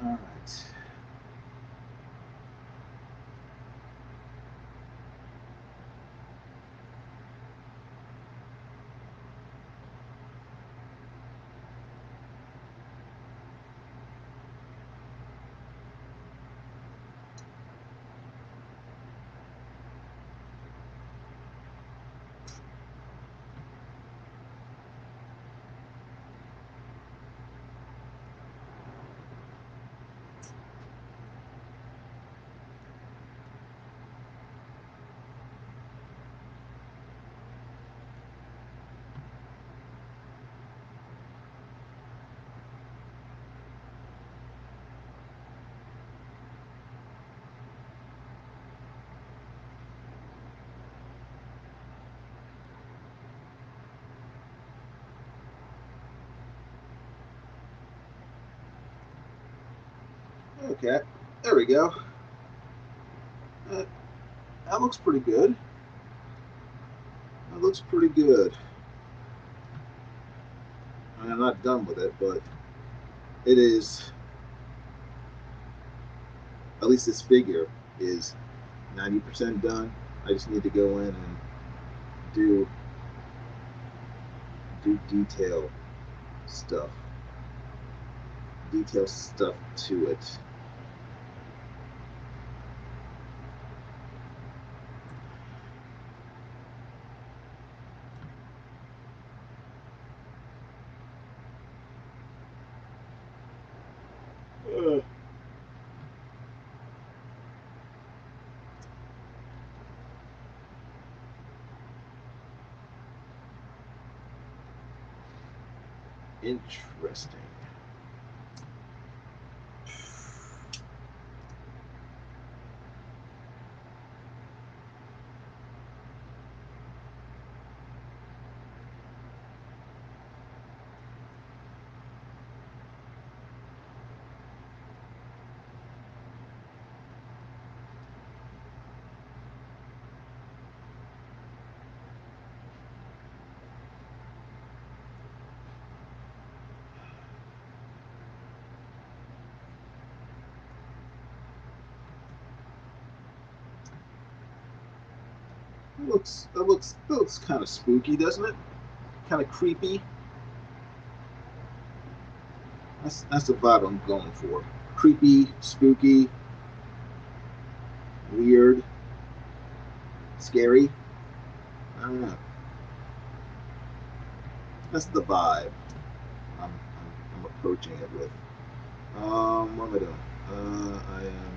All right. Okay, there we go. That, that looks pretty good. That looks pretty good. I'm not done with it, but it is, at least this figure is 90% done. I just need to go in and do detail stuff. Detail stuff to it. Interesting. It looks kind of spooky, doesn't it? Kind of creepy. That's the vibe I'm going for. Creepy, spooky, weird, scary. I don't know. That's the vibe I'm approaching it with. What am I doing? I am.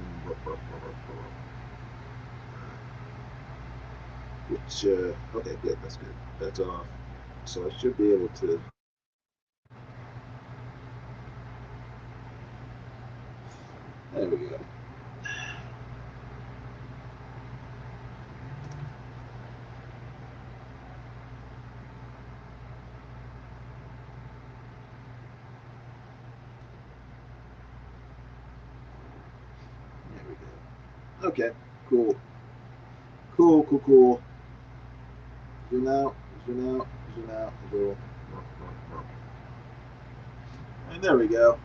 Which, okay, good. That's good. That's off. So I should be able to. There we go. There we go. Okay, cool. Cool. Zoom out, zoom out, zoom out, and go. And there we go.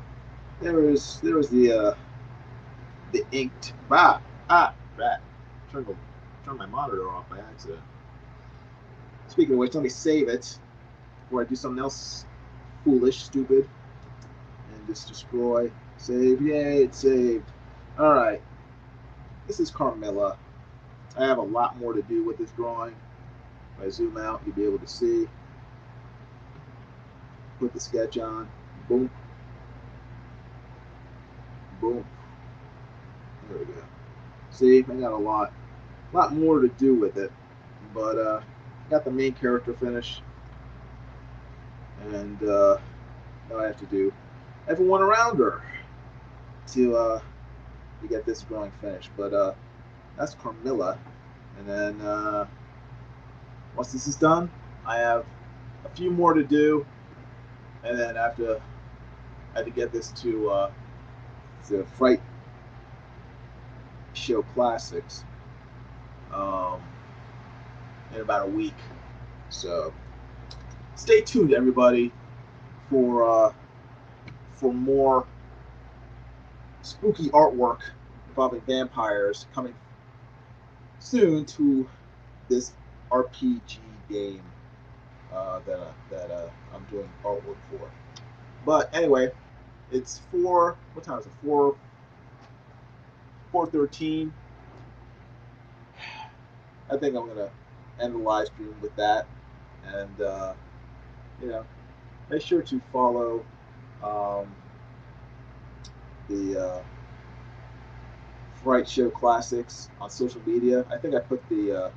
There was the inked rat. Turn my monitor off by accident. Speaking of which, let me save it before I do something else foolish, stupid, and just destroy. Save, yay, it's saved. All right, this is Carmilla. I have a lot more to do with this drawing. If I zoom out, you'll be able to see. Put the sketch on. Boom, boom. There we go. See, I got a lot more to do with it, but got the main character finished, and now I have to do everyone around her to get this drawing finished. But that's Carmilla, and then once this is done, I have a few more to do, and then I have to get this to the Fright Show Classics um, in about a week. So stay tuned, everybody, for more spooky artwork involving vampires coming soon to this RPG game that I'm doing artwork for. But anyway, it's four. What time is it? 4:13. I think I'm gonna end the live stream with that, and you know, make sure to follow um, the Fright Show Classics on social media. I think I put the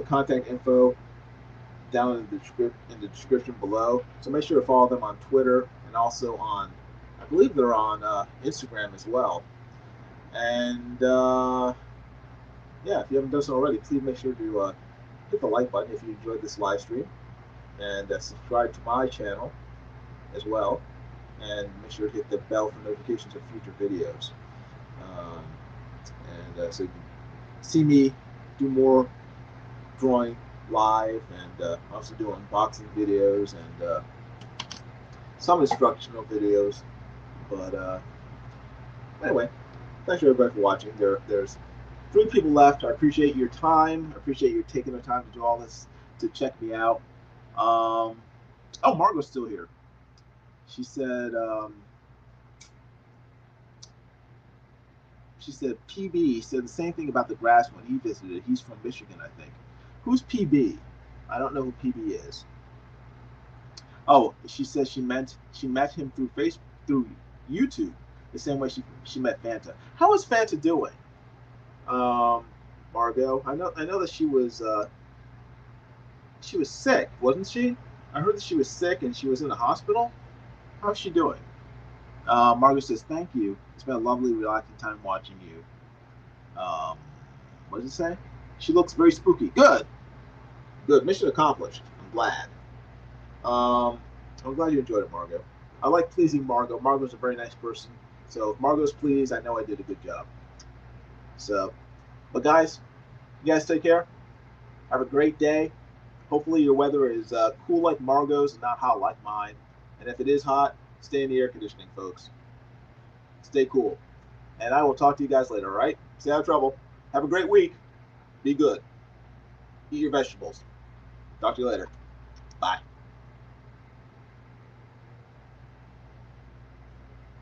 contact info down in the description below. So make sure to follow them on Twitter and also on, I believe they're on Instagram as well. And yeah, if you haven't done so already, please make sure to hit the like button if you enjoyed this live stream, and subscribe to my channel as well, and make sure to hit the bell for notifications of future videos. Um, and so you can see me do more drawing live, and also do unboxing videos and some instructional videos. But anyway, thanks everybody for watching. There's 3 people left. I appreciate your time. I appreciate you taking the time to do all this to check me out. Oh, Margot's still here. She said PB said the same thing about the grass when he visited. He's from Michigan, I think. Who's PB? I don't know who PB is. Oh, she says she met him through YouTube, the same way she met Fanta. How is Fanta doing? Margot, I know that she was sick, wasn't she? I heard that she was sick and she was in the hospital. How's she doing? Margaret says, thank you. It's been a lovely, relaxing time watching you. Um, what does it say? She looks very spooky. Good. Good. Mission accomplished. I'm glad. I'm glad you enjoyed it, Margot. I like pleasing Margot. Margot's a very nice person. So if Margot's pleased, I know I did a good job. So, but guys, you guys take care. Have a great day. Hopefully your weather is cool like Margot's and not hot like mine. And if it is hot, stay in the air conditioning, folks. Stay cool. And I will talk to you guys later, all right? Stay out of trouble. Have a great week. Be good. Eat your vegetables. Talk to you later. Bye.